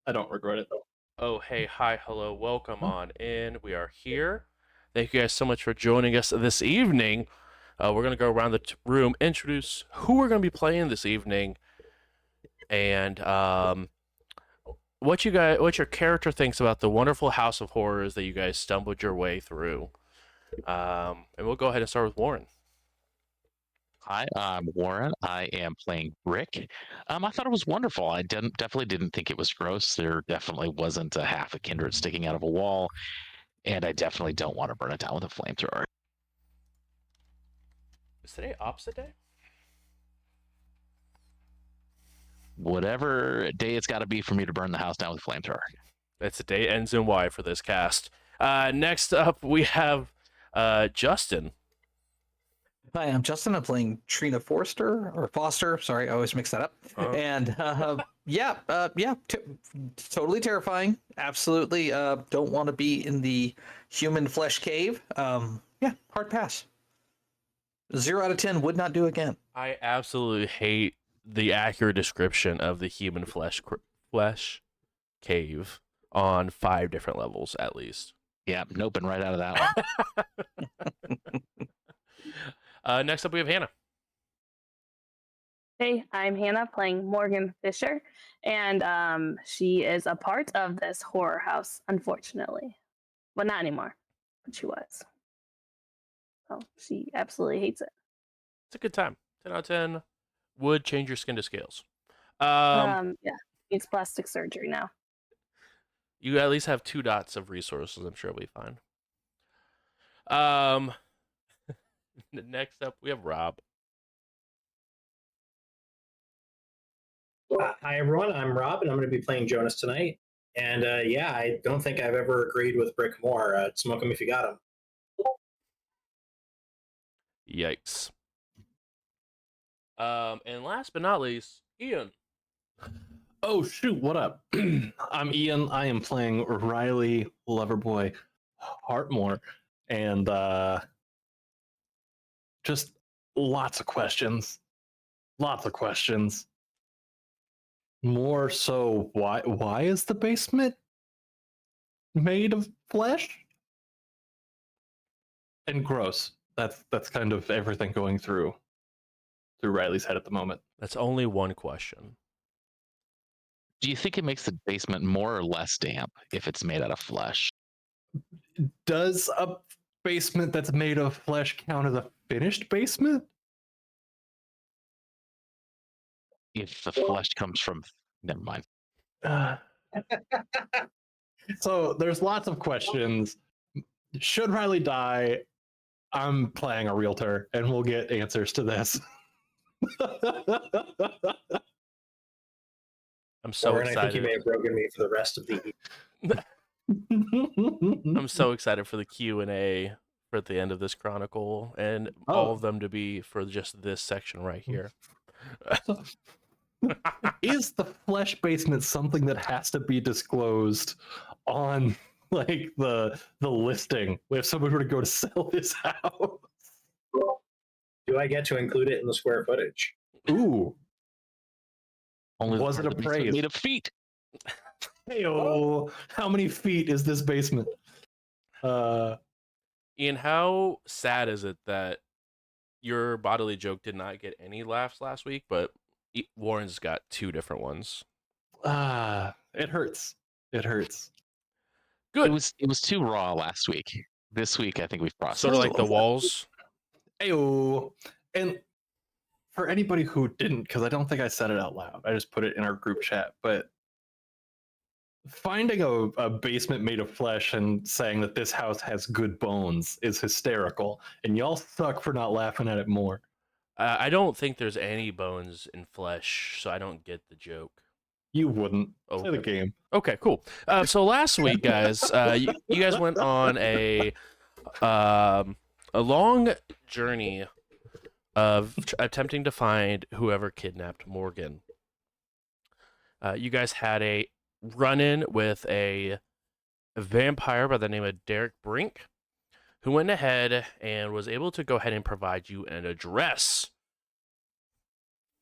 I don't regret it though. Oh, hey, hi, hello, welcome on in. We are here. Thank you guys so much for joining us this evening. We're going to go around the room, introduce who we're going to be playing this evening, and what your character thinks about the wonderful house of horrors that you guys stumbled your way through. And we'll go ahead and start with Warren. Hi, I'm Warren. I am playing Rick. I thought it was wonderful. Definitely didn't think it was gross. There definitely wasn't a half a kindred sticking out of a wall, and I definitely don't want to burn it down with a flamethrower. Is today opposite day? Whatever day it's got to be for me to burn the house down with a flamethrower. That's the day ends in Y for this cast. Next up, we have Justin. Hi, I'm Justin. I'm playing Trina Forster or Foster. Sorry, I always mix that up. And totally terrifying. Absolutely, don't want to be in the human flesh cave. Hard pass. 0 out of 10 would not do again. I absolutely hate the accurate description of the human flesh cave on 5 different levels at least. Yeah, noping right out of that one. Next up, we have Hannah. Hey, I'm Hannah playing Morgan Fisher, and she is a part of this horror house, unfortunately. Well, not anymore, but she was. So she absolutely hates it. It's a good time. 10 out of 10 would change your skin to scales. Yeah, needs plastic surgery now. You at least have 2 dots of resources. I'm sure it'll be fine. Next up, we have Rob. Hi everyone, I'm Rob, and I'm going to be playing Jonas tonight. And I don't think I've ever agreed with Brick more. Smoke him if you got him. Yikes. And last but not least, Ian. Oh shoot, what up? I'm Ian. I am playing Riley Loverboy Hartmore, and just lots of questions. Lots of questions. More so, why is the basement made of flesh? And gross. That's kind of everything going through Riley's head at the moment. That's only one question. Do you think it makes the basement more or less damp if it's made out of flesh? Does a basement that's made of flesh count as a finished basement? If the flesh comes from... Never mind. So there's lots of questions. Should Riley die? I'm playing a realtor, and we'll get answers to this. I'm so excited. I think you may have broken me for the rest of the I'm so excited for the Q&A for the end of this chronicle, and all of them to be for just this section right here. Is the flesh basement something that has to be disclosed on like the listing if someone were to go to sell this house? Do I get to include it in the square footage? Ooh. Only was it appraised? Made of feet. Hey-oh, how many feet is this basement? Ian, how sad is it that your bodily joke did not get any laughs last week, but Warren's got 2 different ones? It hurts. It hurts. Good. It was too raw last week. This week, I think we've processed. Sort of like the walls. Ayo. And for anybody who didn't, because I don't think I said it out loud, I just put it in our group chat, but finding a basement made of flesh and saying that this house has good bones is hysterical, and y'all suck for not laughing at it more. I don't think there's any bones in flesh, so I don't get the joke. You wouldn't. Okay. Play the game. Okay, cool. So last week, guys, you guys went on a long journey of attempting to find whoever kidnapped Morgan. You guys had a run-in with a vampire by the name of Derek Brink, who went ahead and was able to go ahead and provide you an address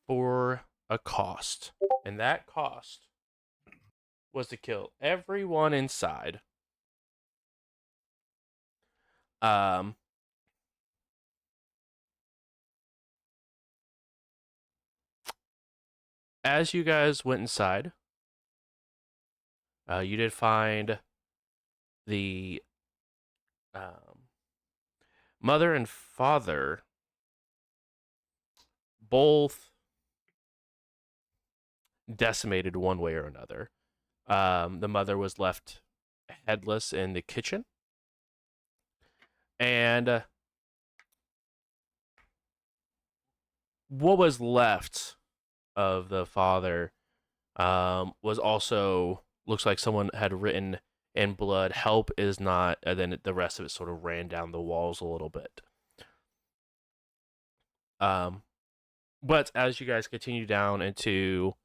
for a cost. And that cost was to kill everyone inside. Um, as you guys went inside, you did find the mother and father both decimated one way or another. The mother was left headless in the kitchen, and what was left of the father was also looks like someone had written in blood, "Help is not," and then the rest of it sort of ran down the walls a little bit. But as you guys continue down into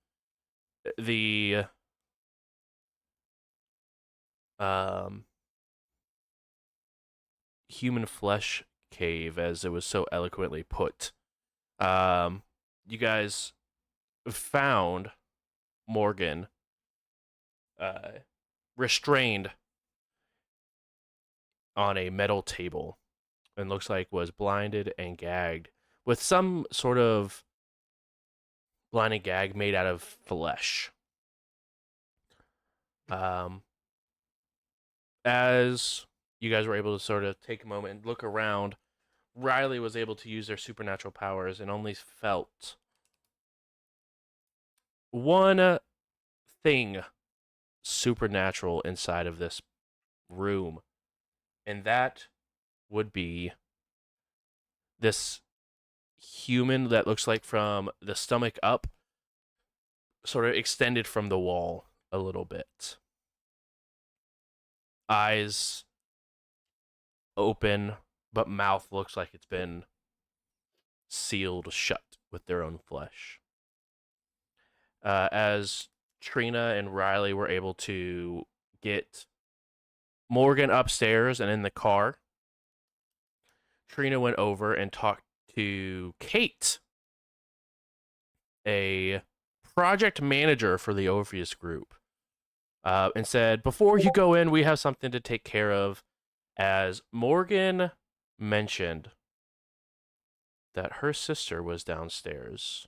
the human flesh cave, as it was so eloquently put, you guys found Morgan restrained on a metal table and looks like was blinded and gagged with some sort of blinding gag made out of flesh. As you guys were able to sort of take a moment and look around, Riley was able to use their supernatural powers and only felt one thing supernatural inside of this room, and that would be this human that looks like from the stomach up, sort of extended from the wall a little bit. Eyes open, but mouth looks like it's been sealed shut with their own flesh. As Trina and Riley were able to get Morgan upstairs and in the car, Trina went over and talked to Kate, a project manager for the Orpheus group, and said, "Before you go in, we have something to take care of," as Morgan mentioned that her sister was downstairs.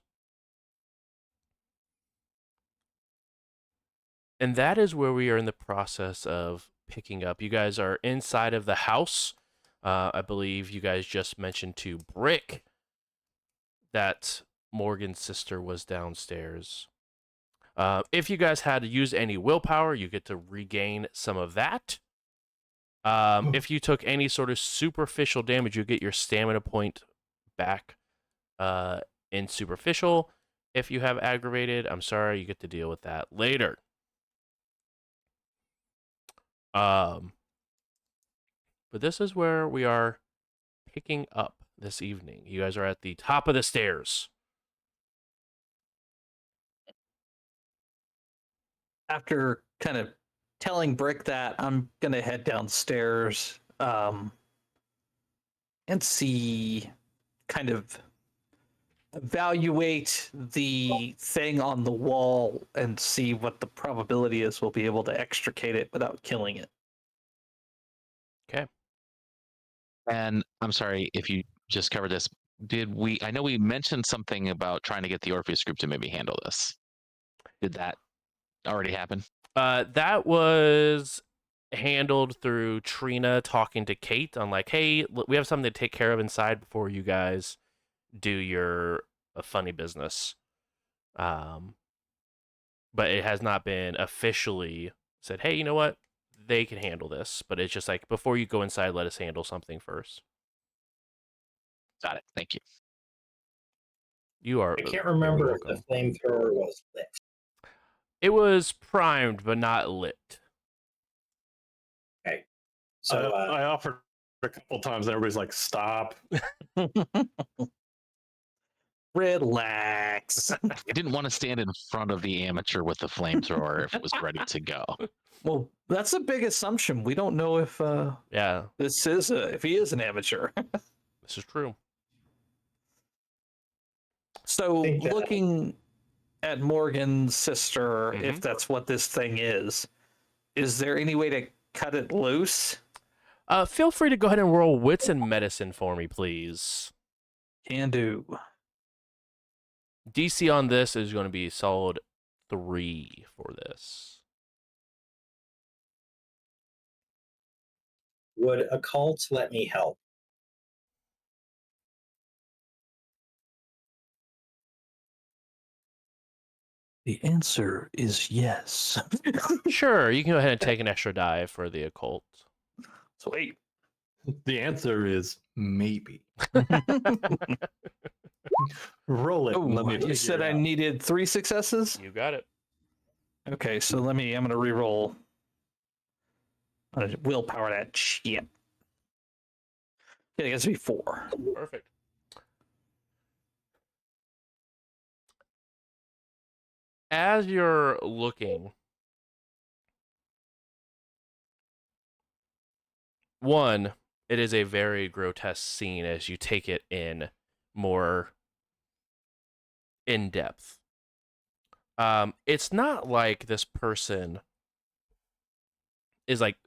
And that is where we are in the process of picking up. You guys are inside of the house. I believe you guys just mentioned to Brick that Morgan's sister was downstairs. If you guys had to use any willpower, you get to regain some of that. If you took any sort of superficial damage, you get your stamina point back in superficial. If you have aggravated, I'm sorry, you get to deal with that later. But this is where we are picking up this evening. You guys are at the top of the stairs. After kind of telling Brick that, I'm gonna head downstairs and see, kind of evaluate the thing on the wall and see what the probability is we'll be able to extricate it without killing it. Okay. And I'm sorry if you just covered this. I know we mentioned something about trying to get the Orpheus group to maybe handle this. Did that already happen? That was handled through Trina talking to Kate on like, "Hey, we have something to take care of inside before you guys do your funny business." But it has not been officially said, "Hey, you know what? They can handle this." But it's just like, before you go inside, let us handle something first. Got it. Thank you. You are. I can't very remember if welcome. the flamethrower was lit. It was primed, but not lit. Okay. So I offered a couple times, and everybody's like, "Stop." Relax. I didn't want to stand in front of the amateur with the flamethrower if it was ready to go. Well, that's a big assumption. We don't know if Yeah, if he is an amateur. this is true. So think that- looking at Morgan's sister, Mhm. if that's what this thing is there any way to cut it loose? Feel free to go ahead and roll wits and medicine for me, please. Can do. DC on this is going to be solid 3 for this. Would occult let me help? The answer is yes. Sure, you can go ahead and take an extra die for the occult. Sweet. The answer is maybe. Roll it. Oh, and let me you figure said it I out. needed 3 successes? You got it. Okay, so I'm going to re-roll. I'm going to willpower that shit. It has to be 4. Perfect. As you're looking, one, it is a very grotesque scene as you take it in more in depth. It's not like this person is like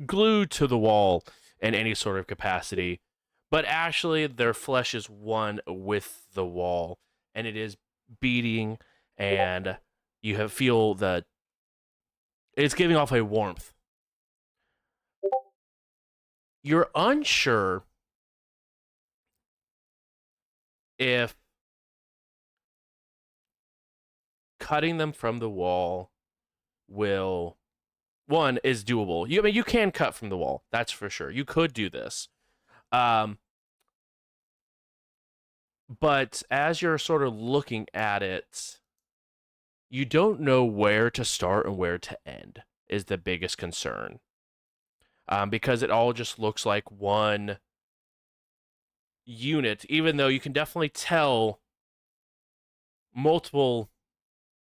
glued to the wall in any sort of capacity, but actually their flesh is one with the wall, and it is beating, and you feel the it's giving off a warmth. You're unsure if cutting them from the wall will one is doable. I mean, you can cut from the wall, that's for sure. You could do this. But as you're sort of looking at it, you don't know where to start and where to end is the biggest concern. Because it all just looks like one unit, even though you can definitely tell multiple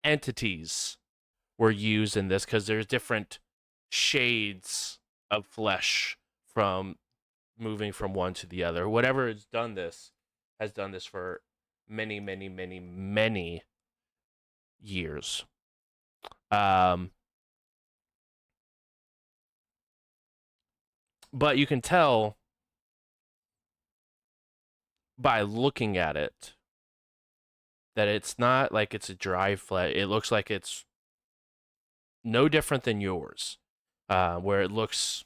entities were used in this because there's different shades of flesh from moving from one to the other. Whatever has done this for many, many, many, many years. But you can tell by looking at it that it's not like it's a dry flesh. It looks like it's no different than yours, where it looks,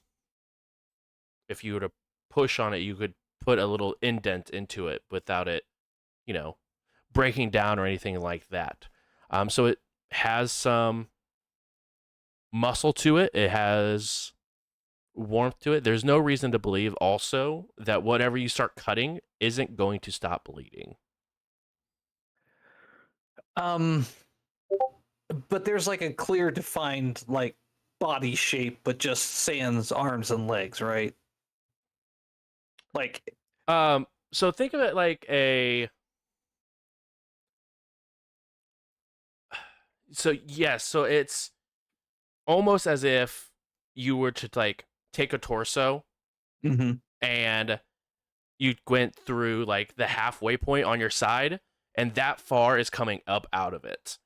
if you were to push on it, you could put a little indent into it without it, breaking down or anything like that. So it has some muscle to it. It has warmth to it. There's no reason to believe also that whatever you start cutting isn't going to stop bleeding. But there's like a clear defined like body shape, but just sans arms and legs, right? Like, So think of it like so it's almost as if you were to like take a torso and you went through like the halfway point on your side, and that far is coming up out of it.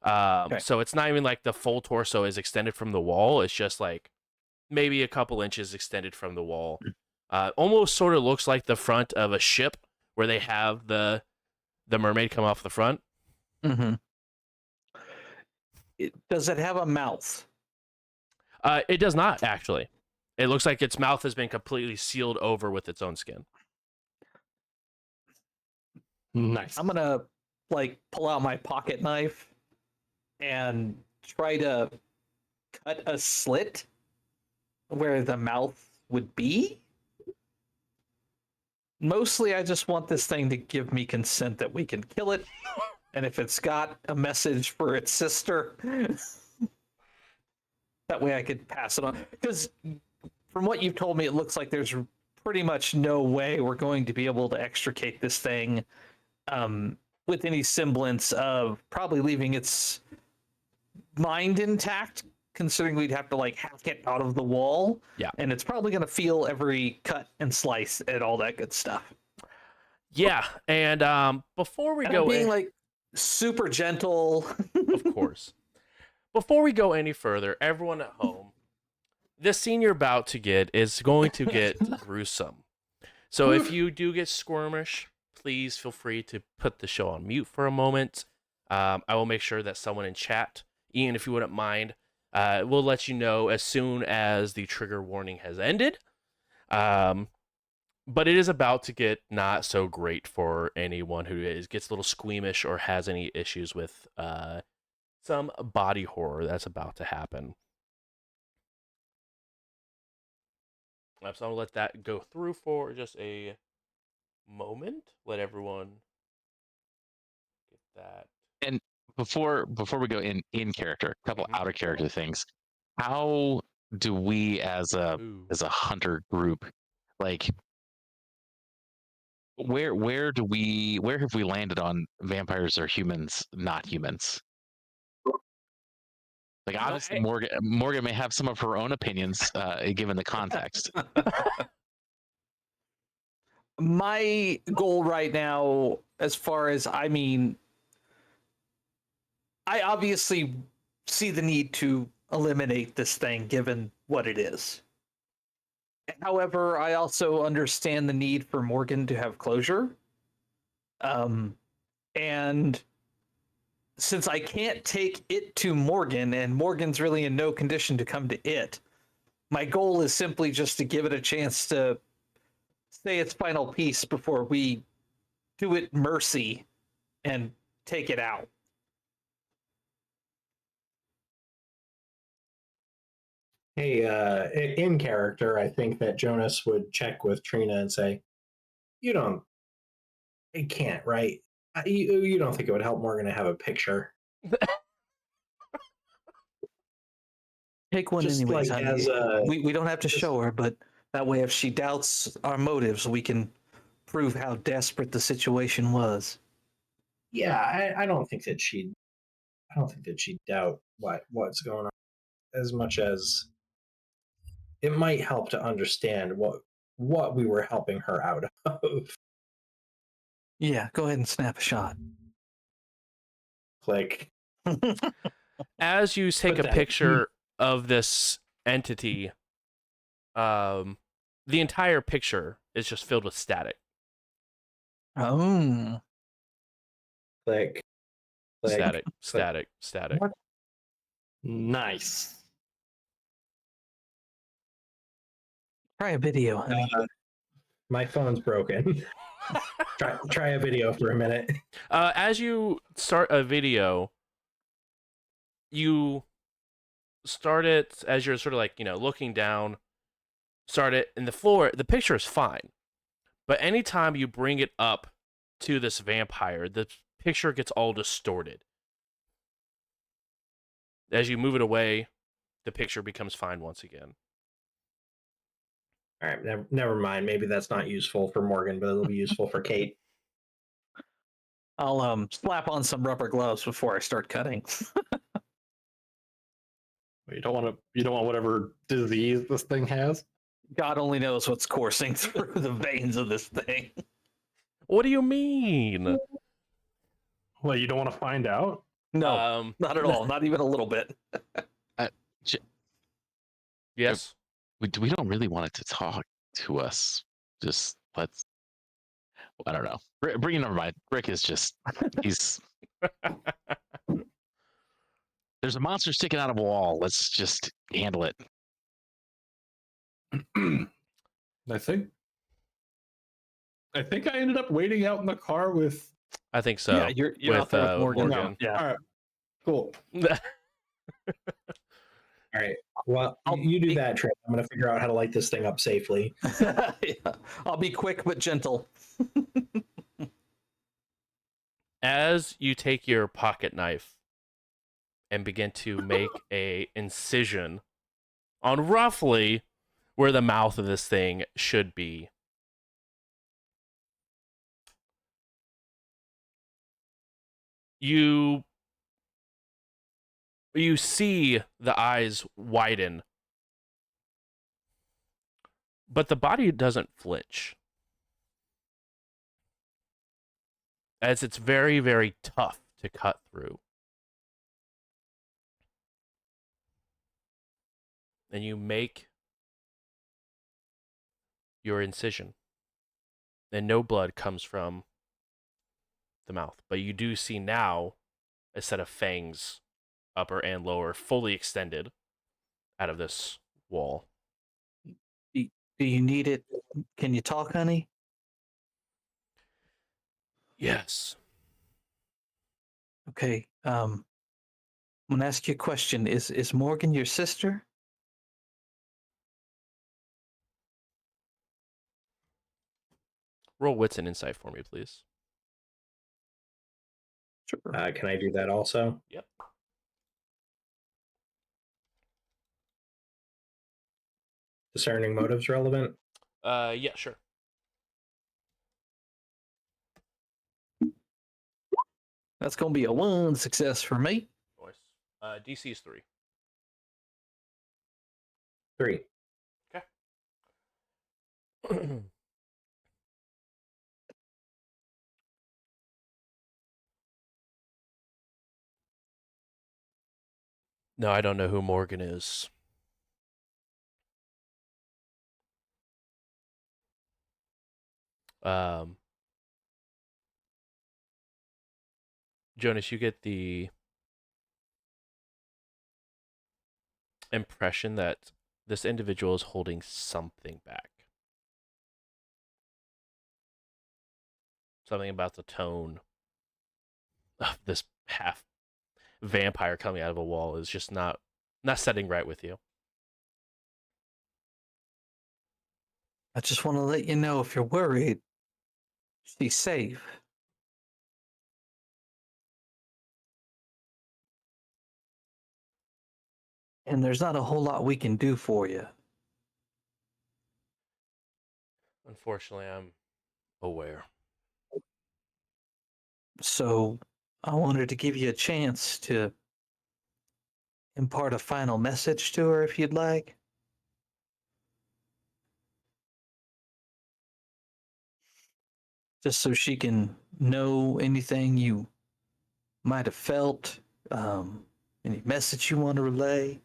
Okay. So it's not even like the full torso is extended from the wall. It's just like maybe a couple inches extended from the wall. Almost sort of looks like the front of a ship where they have the mermaid come off the front. Does it have a mouth? It does not, actually. It looks like its mouth has been completely sealed over with its own skin. Nice. I'm gonna like pull out my pocket knife and try to cut a slit where the mouth would be. Mostly, I just want this thing to give me consent that we can kill it. And if it's got a message for its sister, that way I could pass it on. Because from what you've told me, it looks like there's pretty much no way we're going to be able to extricate this thing with any semblance of probably leaving its mind intact, considering we'd have to like hack it out of the wall. Yeah. And it's probably going to feel every cut and slice and all that good stuff. Yeah, and before we And go I'm being in, like, super gentle. Of course. Before we go any further, everyone at home, this scene you're about to get is going to get gruesome. So if you do get squirmish, please feel free to put the show on mute for a moment. I will make sure that someone in chat, Ian, if you wouldn't mind, will let you know as soon as the trigger warning has ended. But it is about to get not so great for anyone who gets a little squeamish or has any issues with some body horror that's about to happen. So I'm going to let that go through for just a moment. Let everyone get that. And before we go in character, a couple out of character things. How do we as a hunter group, like, where have we landed on vampires or humans, not humans? Like, obviously, Morgan may have some of her own opinions, given the context. My goal right now, as far as I obviously see the need to eliminate this thing given what it is. However, I also understand the need for Morgan to have closure. And since I can't take it to Morgan, and Morgan's really in no condition to come to it, my goal is simply just to give it a chance to say its final piece before we do it mercy and take it out. Hey, in character, I think that Jonas would check with Trina and say, it can't, right? You don't think it would help Morgan to have a picture? Take one Just anyways. like we don't have to show her, but that way if she doubts our motives, we can prove how desperate the situation was. Yeah, I don't think that she'd doubt what's going on as much as it might help to understand what we were helping her out of. Yeah, go ahead and snap a shot. Click. As you take a picture of this entity, the entire picture is just filled with static. Oh. Click. Static. What? Nice. Try a video, honey. My phone's broken. Try a video for a minute. As you start a video, you start it as you're sort of like, looking down, start it, and the picture is fine. But anytime you bring it up to this vampire, the picture gets all distorted. As you move it away, the picture becomes fine once again. All right, never mind. Maybe that's not useful for Morgan, but it'll be useful for Kate. I'll slap on some rubber gloves before I start cutting. You don't want whatever disease this thing has. God only knows what's coursing through the veins of this thing. What do you mean? Well, you don't want to find out? No, not at all. Not even a little bit. Yes. We don't really want it to talk to us. Just let's. I don't know. Never mind. Rick is just. He's. There's a monster sticking out of a wall. Let's just handle it. I think I ended up waiting out in the car with. I think so. Yeah, you're out there with Morgan. Morgan. No, yeah. All right. Cool. All right. Well, you do that, Trey. I'm going to figure out how to light this thing up safely. Yeah. I'll be quick but gentle. As you take your pocket knife and begin to make a incision on roughly where the mouth of this thing should be, you see the eyes widen, but the body doesn't flinch, as it's very, very tough to cut through. And you make your incision. And no blood comes from the mouth. But you do see now a set of fangs, upper and lower, fully extended out of this wall. Do you need it? Can you talk, honey? Yes. Okay. I'm gonna ask you a question. Is Morgan your sister? Roll wits and insight for me, please. Sure. Can I do that also? Yep. Discerning motives relevant? Yeah, sure. That's gonna be a 1 success for me. Nice. DC is 3. 3. Okay. No, I don't know who Morgan is. Jonas, you get the impression that this individual is holding something back. Something about the tone of this half vampire coming out of a wall is just not setting right with you. I just want to let you know if you're worried, she's safe. And there's not a whole lot we can do for you. Unfortunately, I'm aware. So I wanted to give you a chance to impart a final message to her if you'd like. Just so she can know anything you might have felt, any message you want to relay.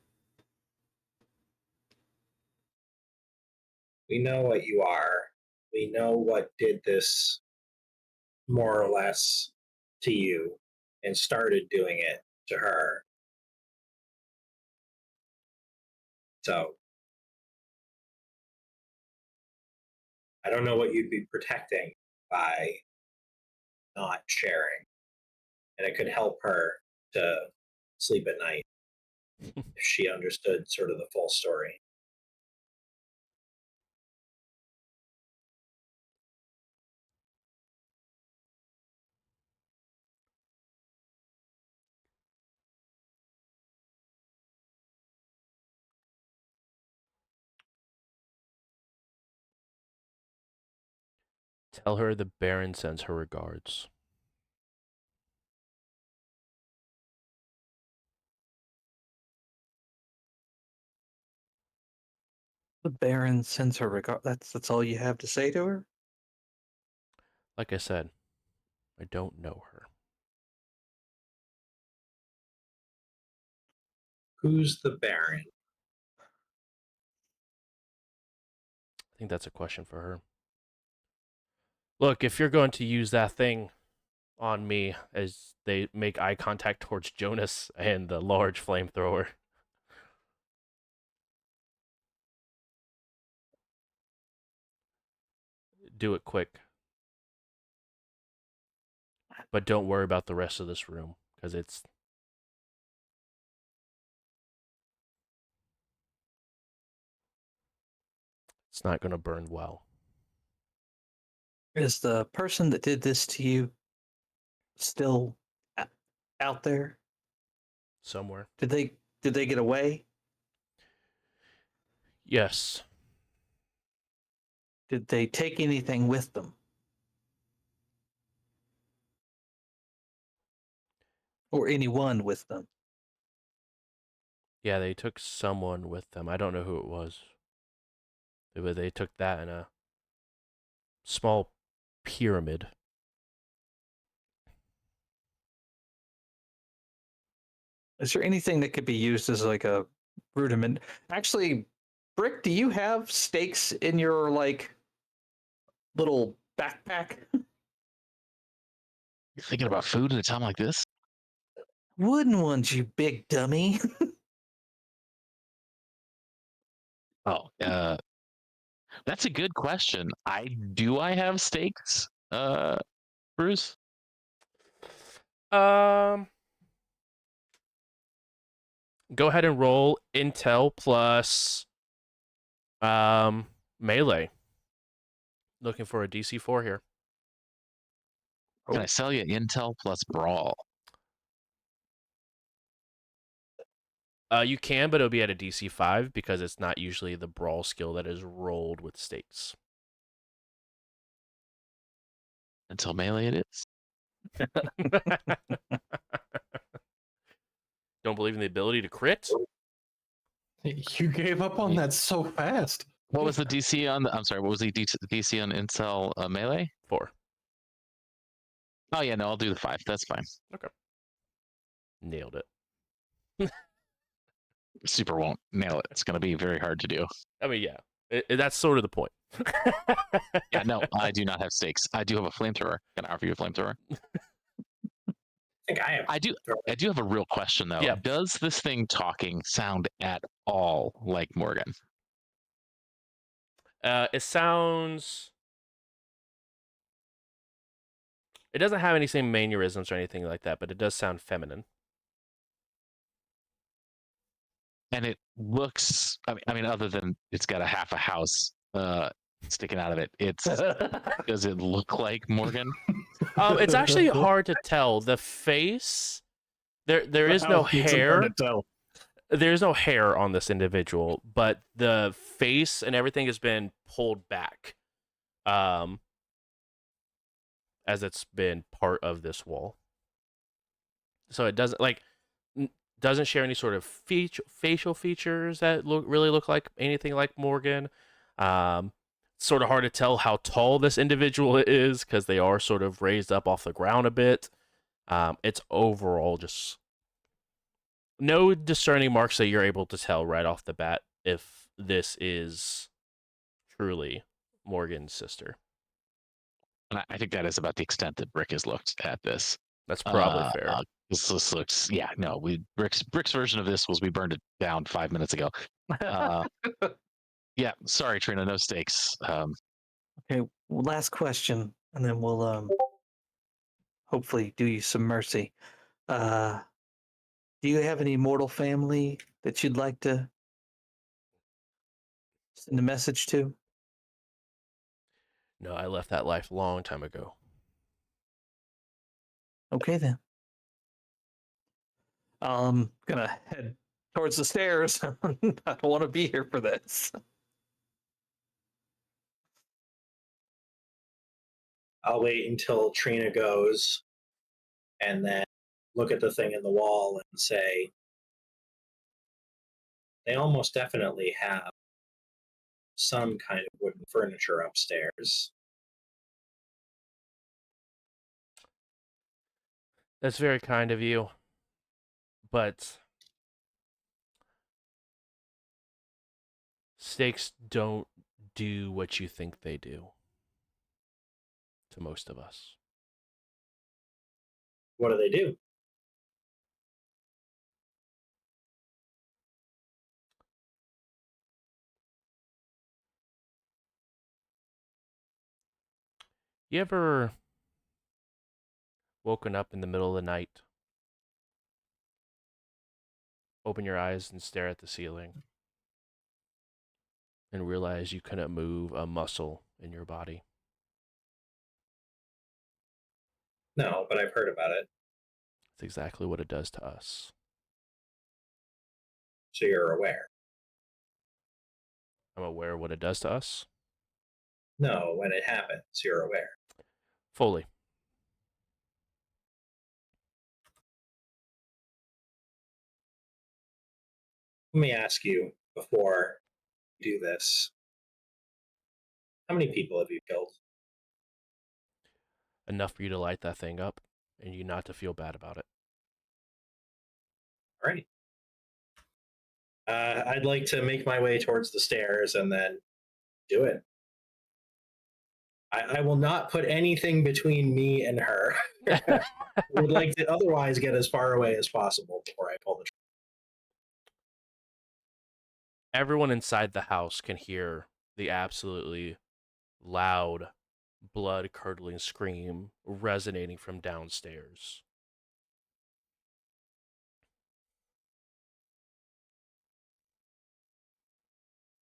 We know what you are. We know what did this more or less to you and started doing it to her. So I don't know what you'd be protecting by not sharing. And it could help her to sleep at night if she understood sort of the full story. Tell her the Baron sends her regards. The Baron sends her regard. That's all you have to say to her? Like I said, I don't know her. Who's the Baron? I think that's a question for her. Look, if you're going to use that thing on me as they make eye contact towards Jonas and the large flamethrower, do it quick. But don't worry about the rest of this room, because it's not going to burn well. Is the person that did this to you still out there? Somewhere. Did they get away? Yes. Did they take anything with them? Or anyone with them? Yeah, they took someone with them. I don't know who it was. They took that in a small pyramid. Is there anything that could be used as like a rudiment? Actually, Brick, do you have stakes in your like little backpack? You're thinking about food at a time like this? Wooden ones, you big dummy. Oh, that's a good question. I have steaks, Bruce? Um, go ahead and roll intel plus melee. Looking for a DC 4 here. Can I sell you intel plus brawl? You can, but it'll be at a DC 5 because it's not usually the brawl skill that is rolled with stakes. Until melee it is. Don't believe in the ability to crit? You gave up on that so fast. What was the DC on I'm sorry, what was the DC on intel melee? 4. Oh yeah, no, I'll do the 5. That's fine. Nailed it. Super won't nail it. It's going to be very hard to do. I mean, yeah, that's sort of the point. Yeah, no, I do not have stakes. I do have a flamethrower. Can I offer you a flamethrower? I think I have. I do have a real question though. Yeah. Does this thing talking sound at all like Morgan? It sounds. It doesn't have any same mannerisms or anything like that, but it does sound feminine. And it looks. I mean, other than it's got a half a house sticking out of it, does it look like Morgan? It's actually hard to tell. The face, there is no hair. There's no hair on this individual, but the face and everything has been pulled back, as it's been part of this wall. So it doesn't share any sort of facial features that really look like anything like Morgan. Sort of hard to tell how tall this individual is because they are sort of raised up off the ground a bit. It's overall just no discerning marks that you're able to tell right off the bat if this is truly Morgan's sister. And I think that is about the extent that Brick has looked at this. That's probably fair. This looks, yeah, no, Brick's version of this was we burned it down 5 minutes ago. Yeah, sorry, Trina, no stakes. Okay, last question, and then we'll hopefully do you some mercy. Do you have any mortal family that you'd like to send a message to? No, I left that life a long time ago. Okay then. I'm gonna head towards the stairs. I don't want to be here for this. I'll wait until Trina goes and then look at the thing in the wall and say, they almost definitely have some kind of wooden furniture upstairs. That's very kind of you. But stakes don't do what you think they do to most of us. What do they do? You ever woken up in the middle of the night, open your eyes and stare at the ceiling, and realize you couldn't move a muscle in your body? No, but I've heard about it. It's exactly what it does to us. So you're aware. I'm aware of what it does to us. No, when it happens, you're aware. Fully. Let me ask you before you do this. How many people have you killed? Enough for you to light that thing up and you not to feel bad about it. Right. I'd like to make my way towards the stairs and then do it. I will not put anything between me and her. I would like to otherwise get as far away as possible before I pull the trigger. Everyone inside the house can hear the absolutely loud, blood-curdling scream resonating from downstairs.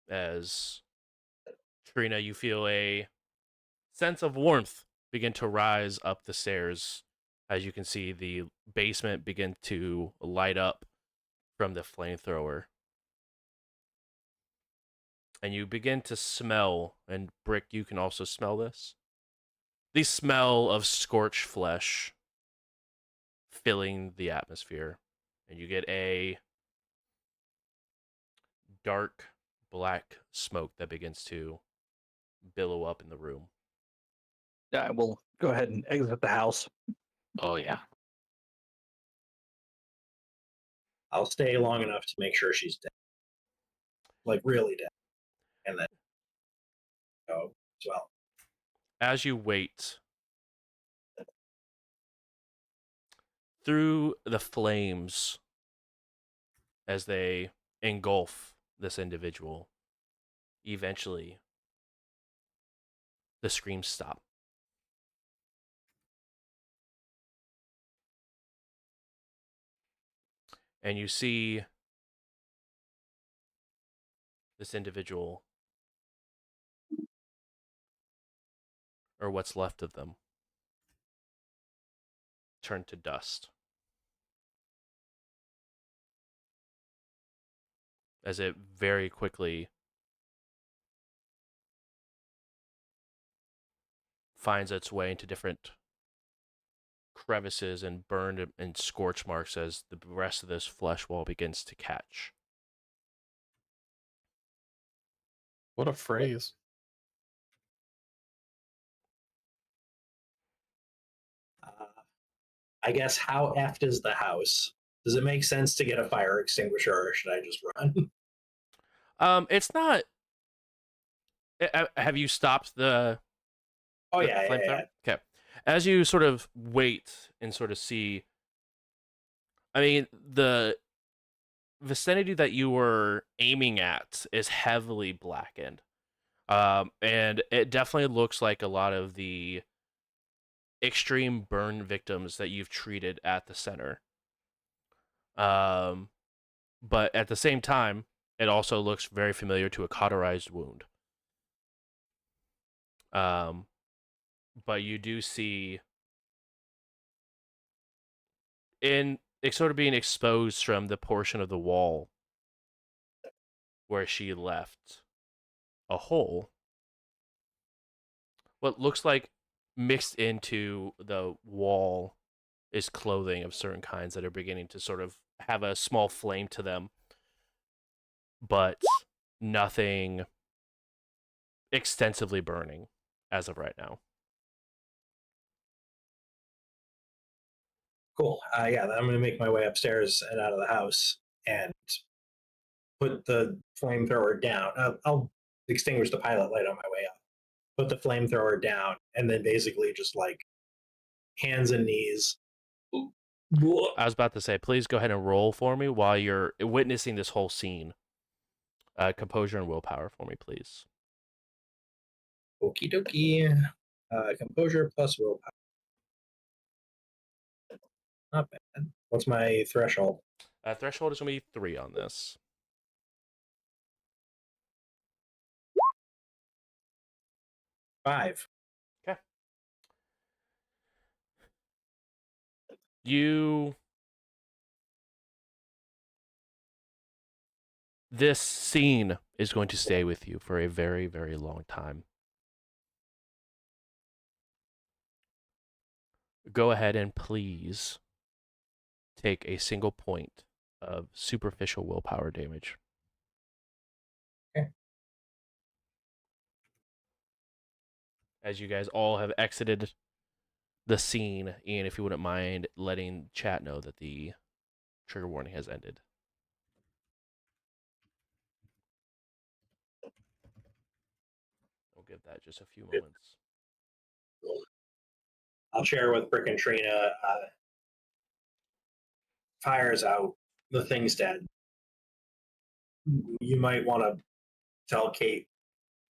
As Trina, you feel a sense of warmth begin to rise up the stairs as you can see the basement begin to light up from the flamethrower. And you begin to smell, and Brick, you can also smell this, the smell of scorched flesh filling the atmosphere. And you get a dark black smoke that begins to billow up in the room. I will go ahead and exit the house. Oh yeah. I'll stay long enough to make sure she's dead. Like, really dead. And then go as well. As you wait, through the flames as they engulf this individual, eventually the screams stop. And you see this individual, or what's left of them, turn to dust. As it very quickly finds its way into different crevices and burned and scorch marks as the rest of this flesh wall begins to catch. What a phrase. I guess how effed is the house? Does it make sense to get a fire extinguisher, or should I just run? It's not. Have you stopped the? Oh the yeah, yeah, yeah. Okay. As you sort of wait and sort of see, I mean, the vicinity that you were aiming at is heavily blackened. And it definitely looks like a lot of the extreme burn victims that you've treated at the center. But at the same time, it also looks very familiar to a cauterized wound. But you do see in it's sort of being exposed from the portion of the wall where she left a hole. What looks like mixed into the wall is clothing of certain kinds that are beginning to sort of have a small flame to them, but nothing extensively burning as of right now. Cool. Yeah, I'm going to make my way upstairs and out of the house and put the flamethrower down. I'll extinguish the pilot light on my way up. Put the flamethrower down, and then basically just like hands and knees. I was about to say, please go ahead and roll for me while you're witnessing this whole scene. Composure and willpower for me, please. Okie dokie. Composure plus willpower. Not bad. What's my threshold? Threshold is going to be 3 on this. Five. Okay. This scene is going to stay with you for a very, very long time. Go ahead and please take a single point of superficial willpower damage. Okay. As you guys all have exited the scene, Ian, if you wouldn't mind letting chat know that the trigger warning has ended. We'll give that just a few moments. I'll share with Brick and Trina. Fire's out. The thing's dead. You might want to tell Kate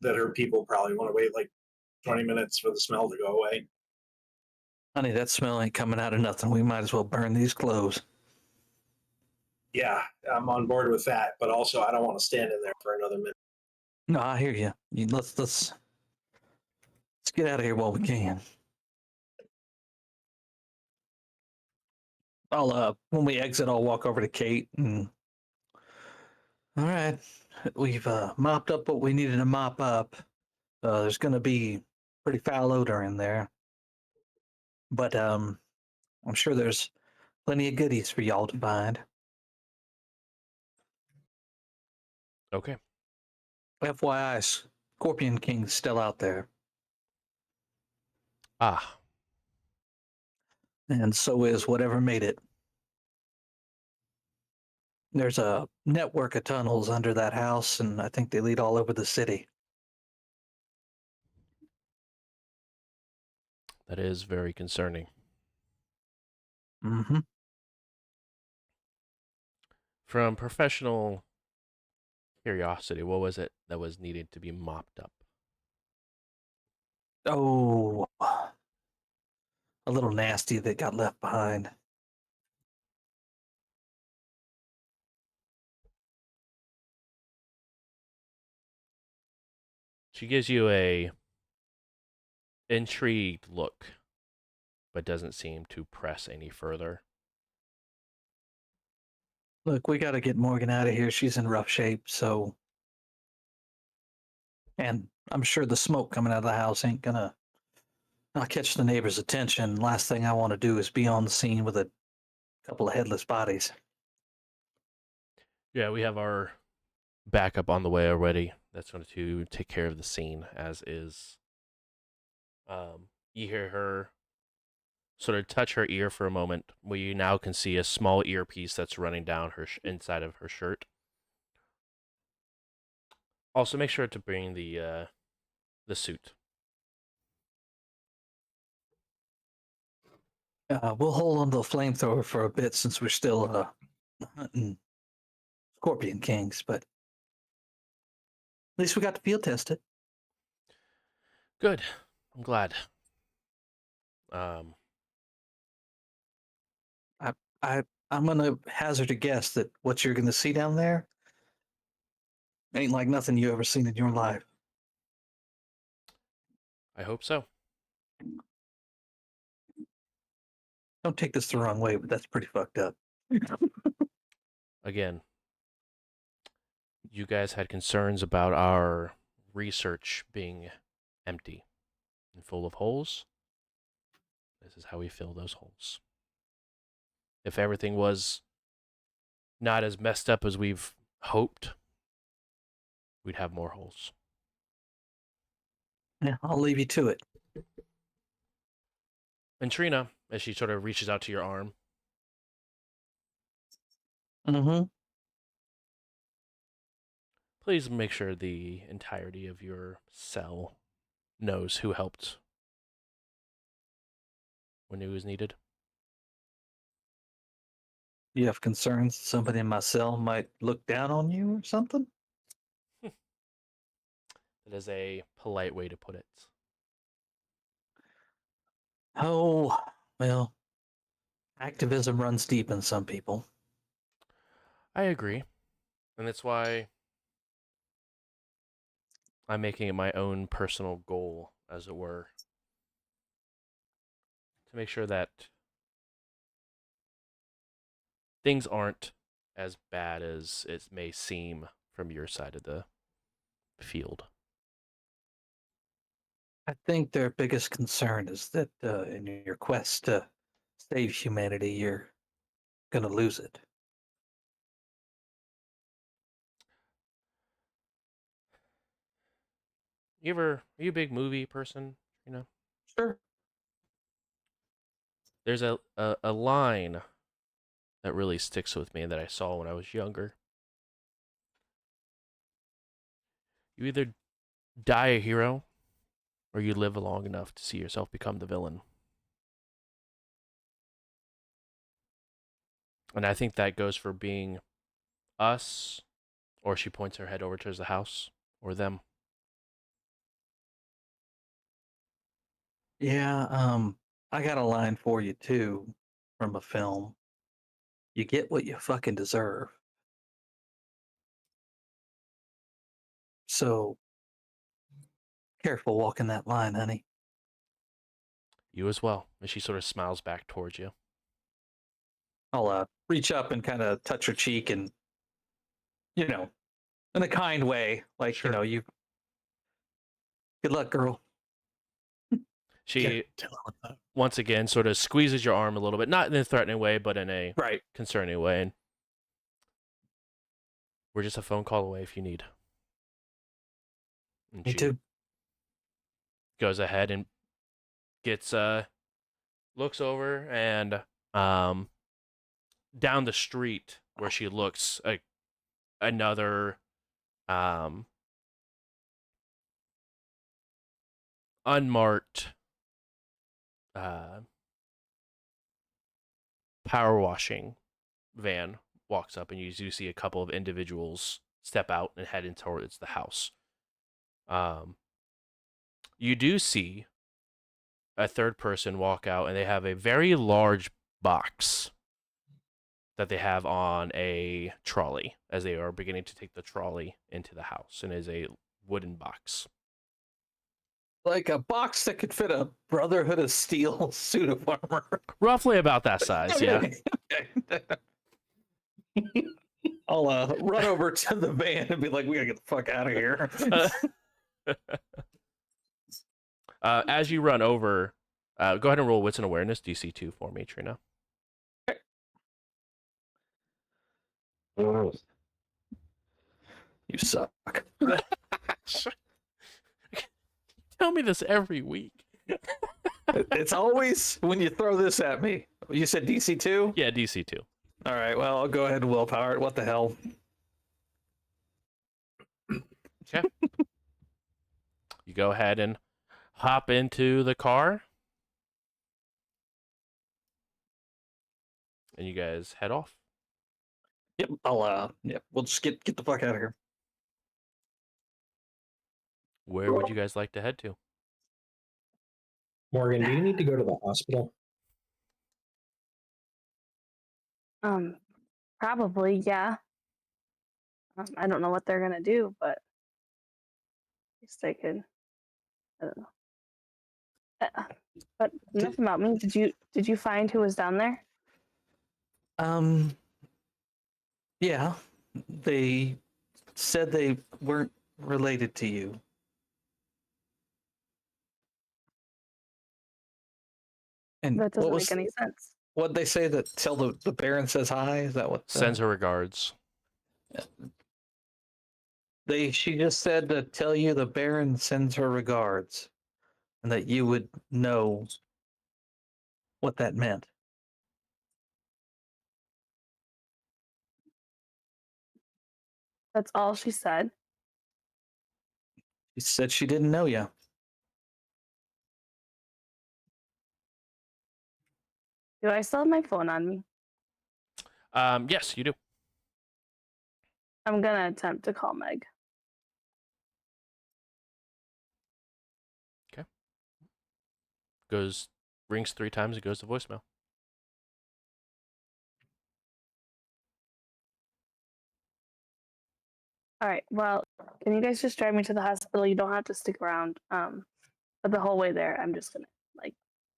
that her people probably want to wait like 20 minutes for the smell to go away. Honey, that smell ain't coming out of nothing. We might as well burn these clothes. Yeah, I'm on board with that, but also I don't want to stand in there for another minute. No, I hear you. Let's get out of here while we can. I'll when we exit, I'll walk over to Kate and all right, we've mopped up what we needed to mop up. There's going to be pretty foul odor in there, but I'm sure there's plenty of goodies for y'all to find. Okay. FYI, Scorpion King's still out there, Ah, and so is whatever made it. There's a network of tunnels under that house, and I think they lead all over the city. that is very concerning. Mm-hmm. From professional curiosity, what was it that was needed to be mopped up? Oh, a little nasty that got left behind. She gives you a intrigued look, but doesn't seem to press any further. Look, we got to get Morgan out of here. She's in rough shape, so. And I'm sure the smoke coming out of the house ain't gonna. I'll catch the neighbors' attention. Last thing I want to do is be on the scene with a couple of headless bodies. Yeah, we have our backup on the way already. That's going to take care of the scene, as is. You hear her sort of touch her ear for a moment, where you now can see a small earpiece that's running down her inside of her shirt. Also, make sure to bring the suit. We'll hold on to the flamethrower for a bit since we're still hunting Scorpion Kings, but at least we got to field test it. Good. I'm glad. Um, I'm gonna hazard a guess that what you're gonna see down there ain't like nothing you ever seen in your life. I hope so. Don't take this the wrong way, but that's pretty fucked up. Again, you guys had concerns about our research being empty and full of holes. This is how we fill those holes. If everything was not as messed up as we've hoped, we'd have more holes. Yeah, I'll leave you to it. And Trina, as she sort of reaches out to your arm, Mm-hmm. please make sure the entirety of your cell knows who helped when it was needed. You have concerns somebody in my cell might look down on you or something? That is a polite way to put it. Oh, well, activism runs deep in some people. I agree. And that's why I'm making it my own personal goal, as it were, to make sure that things aren't as bad as it may seem from your side of the field. I think their biggest concern is that in your quest to save humanity, you're going to lose it. Are you a big movie person? You know, Sure. there's a line that really sticks with me that I saw when I was younger. You either die a hero or you live long enough to see yourself become the villain. And I think that goes for being us, or she points her head over towards the house, or them. Yeah, I got a line for you too from a film. You get what you fucking deserve. So careful walking that line, honey. You as well. And she sort of smiles back towards you. I'll reach up and kind of touch her cheek and, you know, in a kind way, like, Sure. you good luck, girl. She Tell her what that. once again sort of squeezes your arm a little bit, not in a threatening way, but in a Right. concerning way. And we're just a phone call away if you need. And Me she too. goes ahead and gets looks over and down the street where she looks, another unmarked power washing van walks up, and you do see a couple of individuals step out and head in towards the house. You do see a third person walk out, and they have a very large box that they have on a trolley as they are beginning to take the trolley into the house, and is a wooden box. Like a box that could fit a Brotherhood of Steel suit of armor. Roughly about that size, yeah. I'll run over to the van and be like, we gotta get the fuck out of here. As you run over, go ahead and roll Wits and Awareness, DC 2 for me, Trina. You suck. Tell me this every week. It's always when you throw this at me. You said DC 2? Yeah, DC 2. All right, well, I'll go ahead and willpower it. What the hell? Okay. You go ahead and hop into the car. And you guys head off. Yep, we'll just get the fuck out of here. Where would you guys like to head to? Morgan, do you need to go to the hospital? Probably, yeah. I don't know what they're gonna do, but at least I could. I don't know. But enough about me. Did you find who was down there? Yeah, they said they weren't related to you. And That doesn't what was make any sense. what'd they say? That tell the Baron says hi? Is that what? Sends her regards. She just said to tell you the Baron sends her regards, and that you would know what that meant. That's all she said. She said she didn't know you. Do I still have my phone on me? Yes, you do. I'm gonna attempt to call Meg. Rings 3 times, it goes to voicemail. All right. Well, can you guys just drive me to the hospital? You don't have to stick around. But the whole way there, I'm just gonna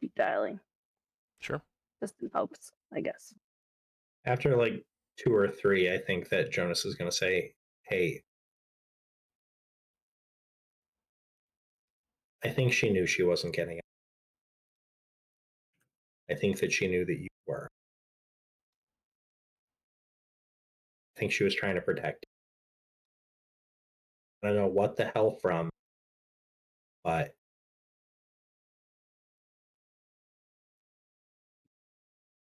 keep dialing, Sure. just in hopes, I guess. After like 2 or 3, I think that Jonas is going to say, hey, I think she knew she wasn't getting it. I think that she knew that you were. I think she was trying to protect you. I don't know what the hell from, but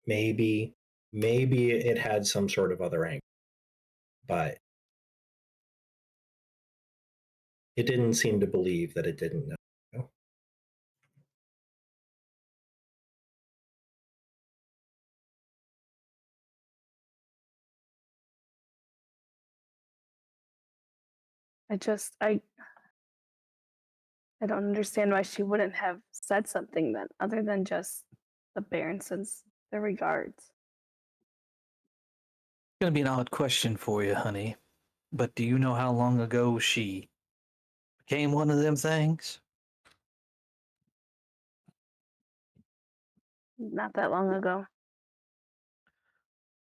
maybe maybe it had some sort of other angle, but it didn't seem to believe that it didn't know. I don't understand why she wouldn't have said something then, other than just the Baron sends their regards. Gonna be an odd question for you, honey. But do you know how long ago she became one of them things? Not that long ago.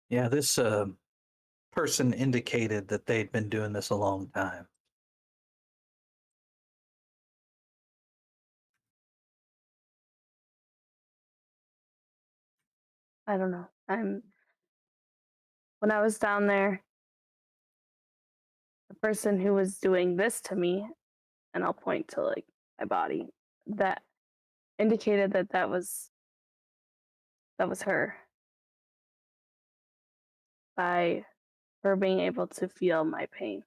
Yeah, this person indicated that they'd been doing this a long time. I don't know. When I was down there, the person who was doing this to me, and I'll point to like my body, that indicated that was her, by her being able to feel my pain.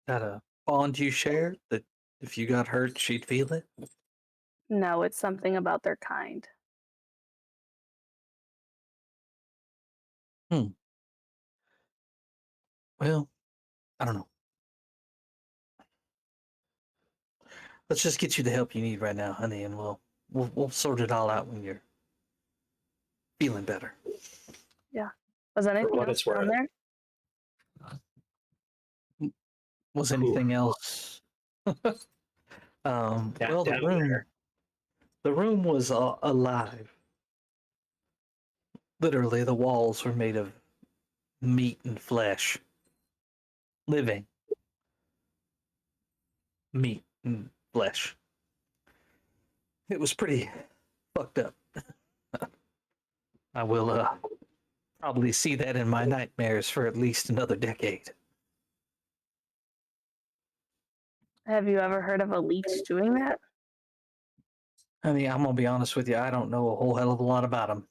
That a bond you share that if you got hurt, she'd feel it? No, it's something about their kind. Well, I don't know. Let's just get you the help you need right now, honey, and we'll sort it all out when you're feeling better. Yeah. Was anything what else it's down worth. there? Was Ooh. anything else? Down Well, the room, there. the room was alive. Literally, the walls were made of meat and flesh. Living meat and flesh. It was pretty fucked up. I will probably see that in my nightmares for at least another decade. Have you ever heard of a leech doing that? I mean, I'm gonna be honest with you, I don't know a whole hell of a lot about them.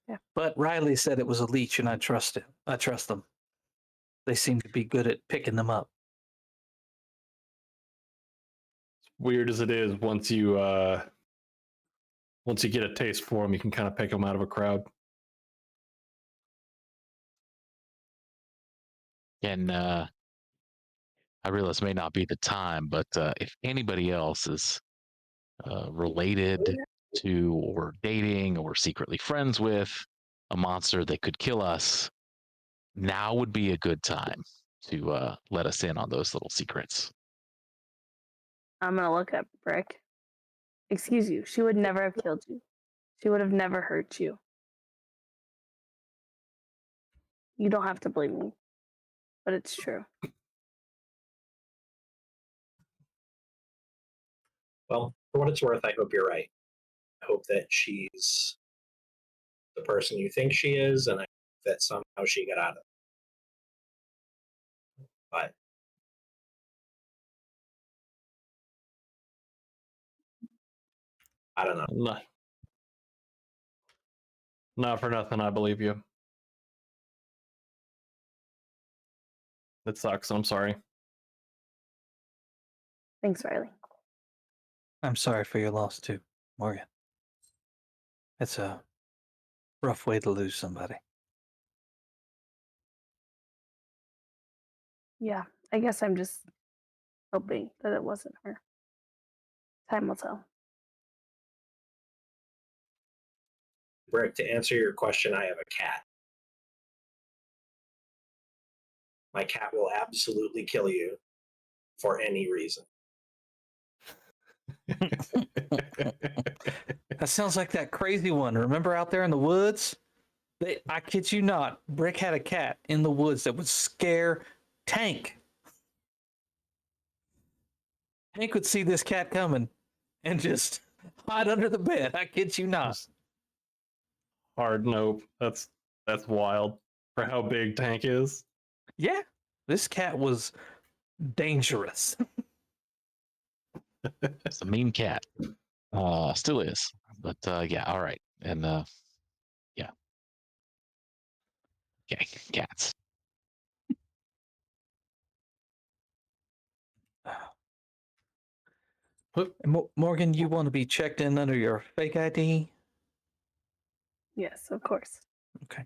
Yeah. But Riley said it was a leech, and I trust it. I trust them. They seem to be good at picking them up. Weird as it is, once you get a taste for them, you can kind of pick them out of a crowd. And I realize it may not be the time, but if anybody else is related to or dating or secretly friends with a monster that could kill us, now would be a good time to let us in on those little secrets. I'm gonna look at Brick. Excuse you, she would never have killed you. She would have never hurt you. You don't have to believe me, but it's true. Well, for what it's worth, I hope you're right. I hope that she's the person you think she is, and I hope that somehow she got out of it. But I don't know. Not for nothing, I believe you. It sucks. I'm sorry. Thanks, Riley. I'm sorry for your loss too, Morgan. It's a rough way to lose somebody. Yeah, I guess I'm just hoping that it wasn't her. Time will tell. Brick, to answer your question, I have a cat. My cat will absolutely kill you for any reason. That sounds like that crazy one. Remember out there in the woods? I kid you not, Brick had a cat in the woods that would scare Tank. Tank would see this cat coming and just hide under the bed. I kid you not. Hard nope. That's wild for how big Tank is. Yeah, this cat was dangerous. It's a mean cat. Still is. But yeah, all right. And yeah. Okay, cats. Morgan, you want to be checked in under your fake ID? Yes, of course. Okay.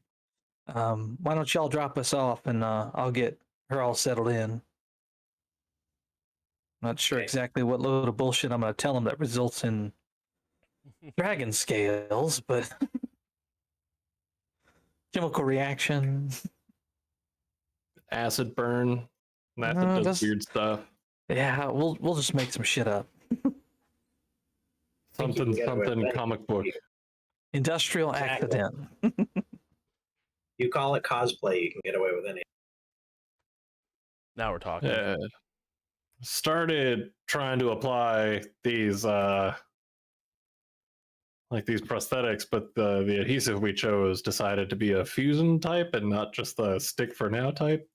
Why don't y'all drop us off and I'll get her all settled in. Not sure Okay. exactly what load of bullshit I'm going to tell them that results in dragon scales, but chemical reaction. Acid burn. That No, does that's- weird stuff. Yeah, we'll just make some shit up. think you can get away with Something anything. comic book. Industrial Exactly. accident. You call it cosplay, you can get away with anything. Now we're talking. Started trying to apply these like these prosthetics, but the adhesive we chose decided to be a fusion type and not just the stick for now type.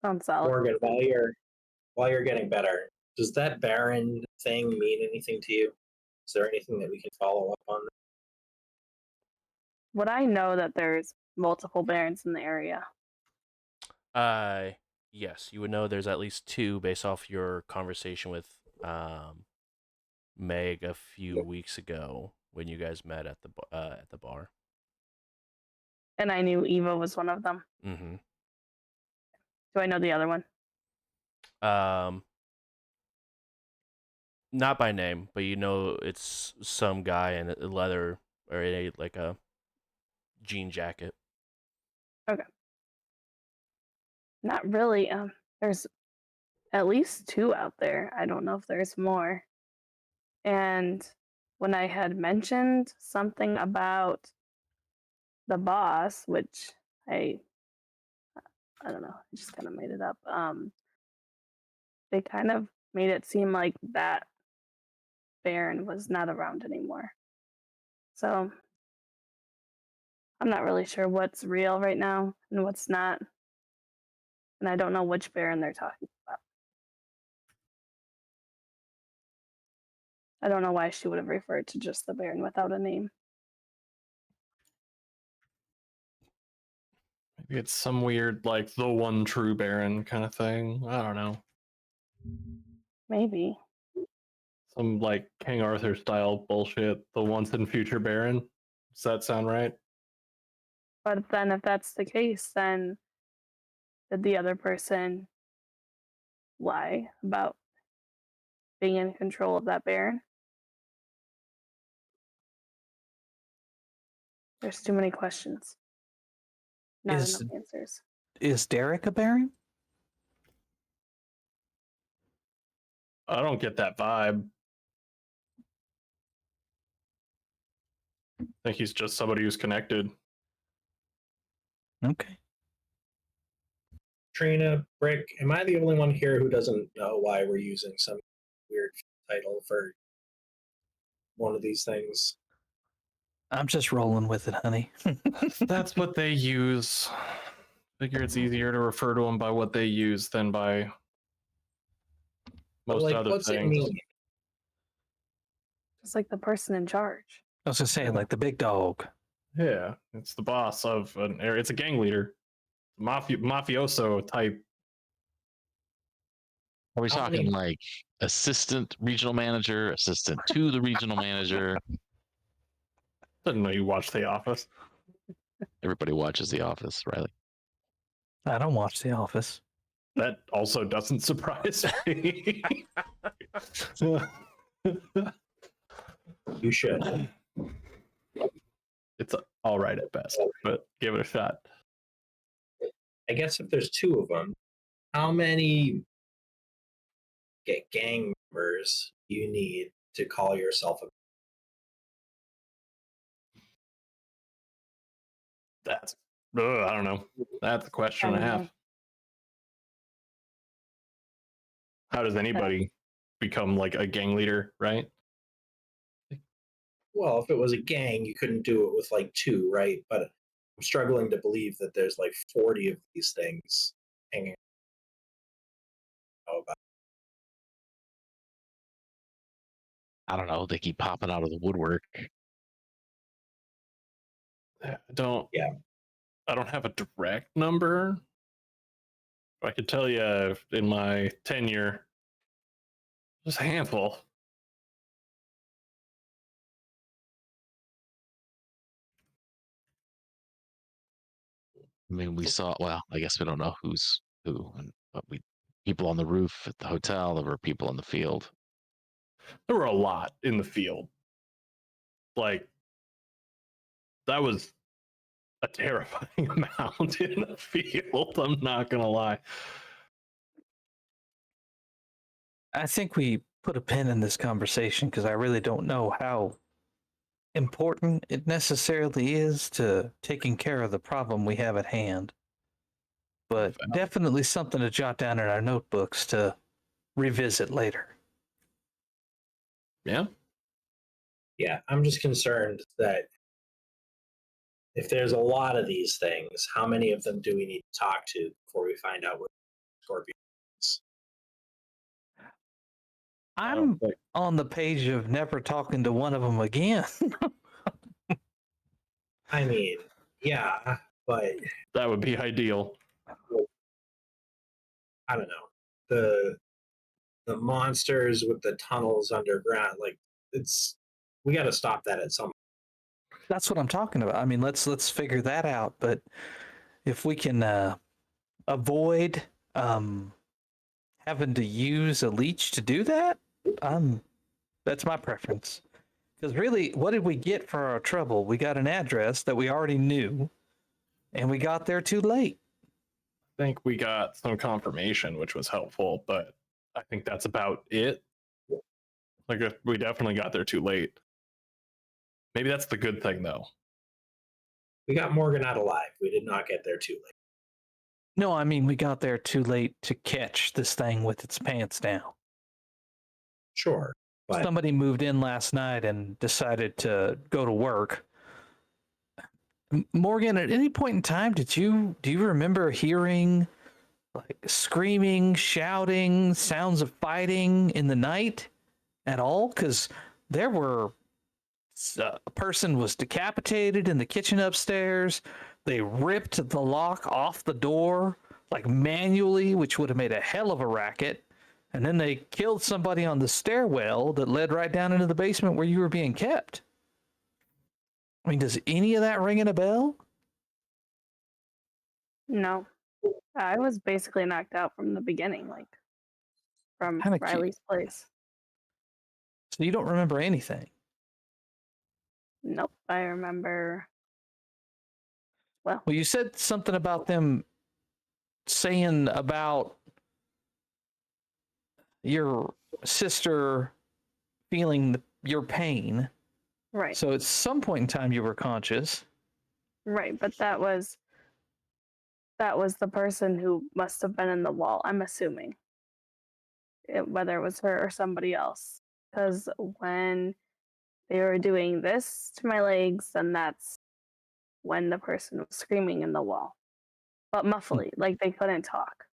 Sounds solid. Morgan, while you're getting better, does that Baron thing mean anything to you? Is there anything that we can follow up on? Would I know that there's multiple barons in the area? Yes, you would know there's at least two based off your conversation with Meg a few weeks ago when you guys met at the bar. And I knew Eva was one of them. Mm-hmm. Do I know the other one? Not by name, but you know it's some guy in a leather or like a jean jacket. Not really. There's at least two out there. I don't know if there's more. And when I had mentioned something about the boss, which I don't know, I just kind of made it up. They kind of made it seem like that Baron was not around anymore. So I'm not really sure what's real right now and what's not. And I don't know which Baron they're talking about. I don't know why she would have referred to just the Baron without a name. Maybe it's some weird, like, the one true Baron kind of thing. I don't know. Maybe. Some, like, King Arthur style bullshit. The once and future Baron. Does that sound right? But then if that's the case, then did the other person lie about being in control of that Baron? There's too many questions. Not Is- enough answers. Is Derek a baron? I don't get that vibe. I think he's just somebody who's connected. Okay. Trina, Brick, am I the only one here who doesn't know why we're using some weird title for one of these things? I'm just rolling with it, honey. That's what they use. Figure it's easier to refer to them by what they use than by But, most like, other what's things. it mean? Just like the person in charge. I was just saying, like the big dog. Yeah, it's the boss of an area. It's a gang leader, mafioso type. Are we How talking many- like assistant regional manager, assistant to the regional manager? Didn't know you watched The Office. Everybody watches The Office, Riley. I don't watch The Office. That also doesn't surprise me. You should. It's all right at best, but give it a shot. I guess if there's two of them, how many gang members do you need to call yourself a? That's I don't know. That's a question and a half. How does anybody become like a gang leader, right? Well, if it was a gang, you couldn't do it with like two, right? But I'm struggling to believe that there's like 40 of these things hanging. I don't know. They keep popping out of the woodwork. I don't. Yeah. I don't have a direct number. I could tell you in my tenure, just a handful. I mean, we saw. Well, I guess we don't know who's who, but we people on the roof at the hotel. There were people in the field. There were a lot in the field. Like, that was a terrifying amount in the field. I'm not gonna lie. I think we put a pin in this conversation because I really don't know how important it necessarily is to taking care of the problem we have at hand. But definitely something to jot down in our notebooks to revisit later. Yeah. Yeah, I'm just concerned that if there's a lot of these things, how many of them do we need to talk to before we find out what Scorpion is? I'm on the page of never talking to one of them again. I mean, yeah, but That would be ideal. I don't know. The monsters with the tunnels underground, like we got to stop that at some. That's what I'm talking about. I mean, let's figure that out. But if we can avoid having to use a leech to do that, that's my preference. Because really, what did we get for our trouble? We got an address that we already knew, and we got there too late. I think we got some confirmation, which was helpful, but I think that's about it. Like, we definitely got there too late. Maybe that's the good thing, though. We got Morgan out alive. We did not get there too late. No, I mean, we got there too late to catch this thing with its pants down. Sure. But somebody moved in last night and decided to go to work. Morgan, at any point in time, do you remember hearing like screaming, shouting, sounds of fighting in the night at all? Because there were a person was decapitated in the kitchen upstairs. They ripped the lock off the door like manually, which would have made a hell of a racket. And then they killed somebody on the stairwell that led right down into the basement where you were being kept. I mean, does any of that ring in a bell? No. I was basically knocked out from the beginning, like from Kinda cute. Riley's place. So you don't remember anything? Nope. I remember. Well, you said something about them saying about your sister feeling your pain. Right. So at some point in time you were conscious. Right, but that was the person who must have been in the wall, I'm assuming. Whether it was her or somebody else. Because when they were doing this to my legs, then that's when the person was screaming in the wall. But muffly, like they couldn't talk.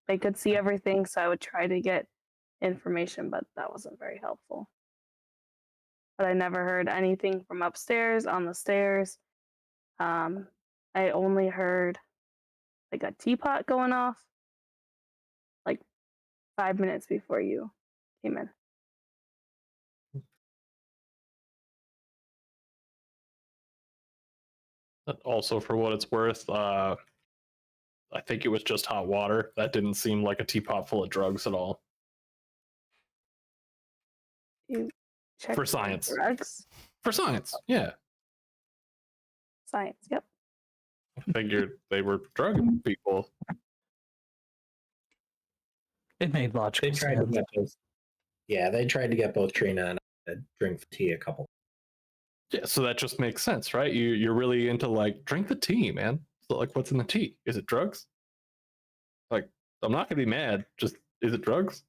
They could see everything, so I would try to get information, but that wasn't very helpful. But I never heard anything from upstairs, on the stairs. I only heard like a teapot going off like 5 minutes before you came in. Also, for what it's worth, I think it was just hot water. That didn't seem like a teapot full of drugs at all. You checked For science. drugs? For science, yeah. Science, yep. I figured they were drugging people. It made logical they tried to sense. get both. Yeah, they tried to get both Trina and I to drink the tea a couple. Yeah, so that just makes sense, right? You're really into like drink the tea, man. So like, what's in the tea? Is it drugs? Like, I'm not gonna be mad. Just is it drugs?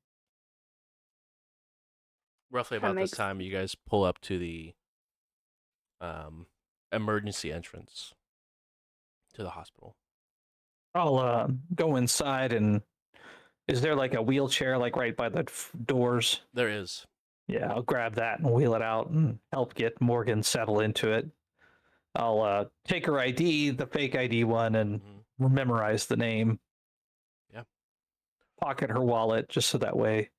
Roughly That about this makes- time, you guys pull up to the emergency entrance to the hospital. I'll go inside and is there like a wheelchair like right by the doors? There is. Yeah, I'll grab that and wheel it out and help get Morgan settle into it. I'll take her ID, the fake ID one, and memorize the name. Yeah. Pocket her wallet just so that way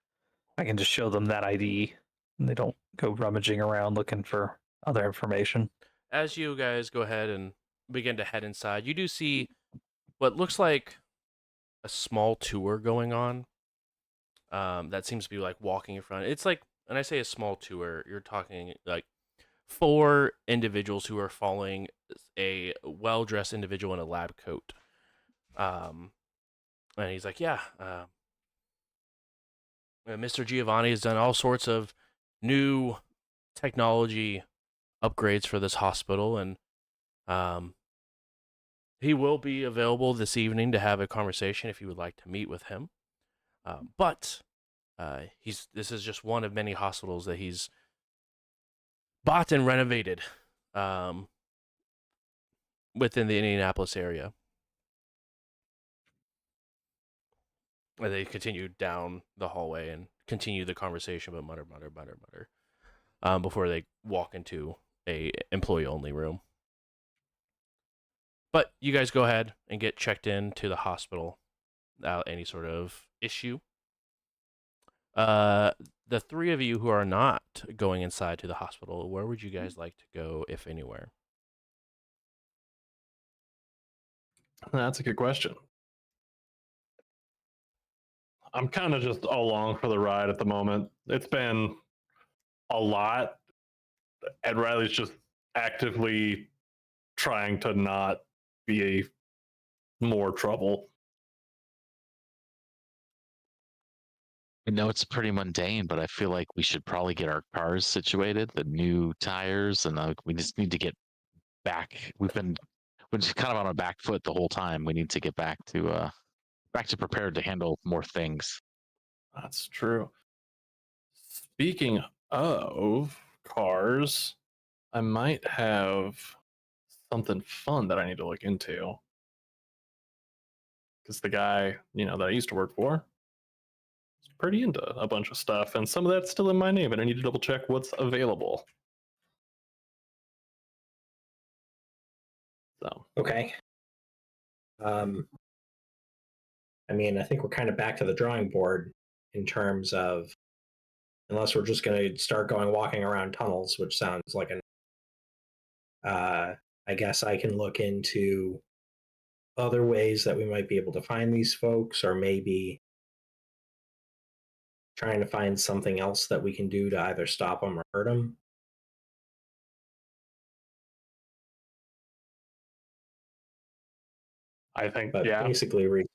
I can just show them that ID and they don't go rummaging around looking for other information. As you guys go ahead and begin to head inside, you do see what looks like a small tour going on. That seems to be like walking in front. It's like, when I say a small tour, you're talking like 4 individuals who are following a well-dressed individual in a lab coat. And he's like, yeah, Mr. Giovanni has done all sorts of new technology upgrades for this hospital, and he will be available this evening to have a conversation if you would like to meet with him. But this is just one of many hospitals that he's bought and renovated within the Indianapolis area. And they continue down the hallway and continue the conversation, but mutter, before they walk into a employee-only room. But you guys go ahead and get checked in to the hospital without any sort of issue. The 3 of you who are not going inside to the hospital, where would you guys like to go, if anywhere? That's a good question. I'm kind of just along for the ride at the moment. It's been a lot. Ed Riley's just actively trying to not be more trouble. I know it's pretty mundane, but I feel like we should probably get our cars situated, the new tires, and we just need to get back. We're just kind of on a back foot the whole time. We need to get back to prepared to handle more things. That's true. Speaking of cars, I might have something fun that I need to look into. Because the guy, that I used to work for is pretty into a bunch of stuff, and some of that's still in my name, and I need to double check what's available. So Okay. I mean, I think we're kind of back to the drawing board in terms of, unless we're just going to start walking around tunnels, which sounds like I guess I can look into other ways that we might be able to find these folks, or maybe trying to find something else that we can do to either stop them or hurt them. I think, But yeah, basically,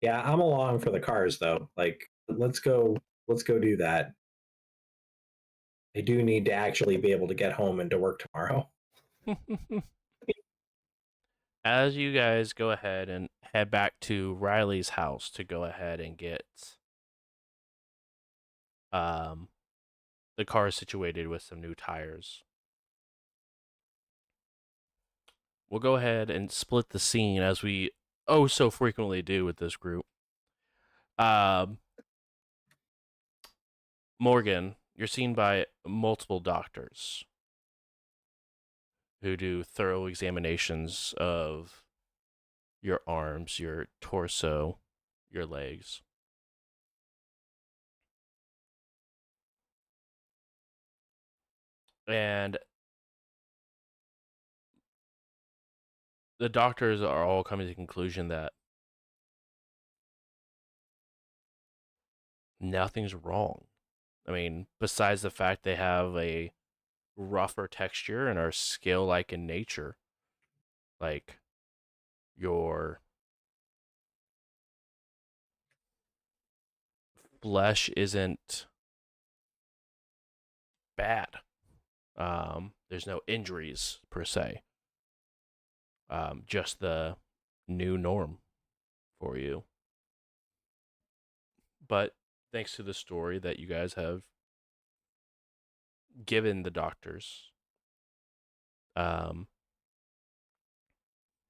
yeah, I'm along for the cars though. Like, let's go do that. I do need to actually be able to get home and to work tomorrow. As you guys go ahead and head back to Riley's house to go ahead and get the car situated with some new tires, we'll go ahead and split the scene as we so frequently do with this group. Morgan, you're seen by multiple doctors who do thorough examinations of your arms, your torso, your legs. And the doctors are all coming to the conclusion that nothing's wrong. I mean, besides the fact they have a rougher texture and are scale-like in nature, like your flesh isn't bad. There's no injuries per se. Just the new norm for you. But thanks to the story that you guys have given the doctors,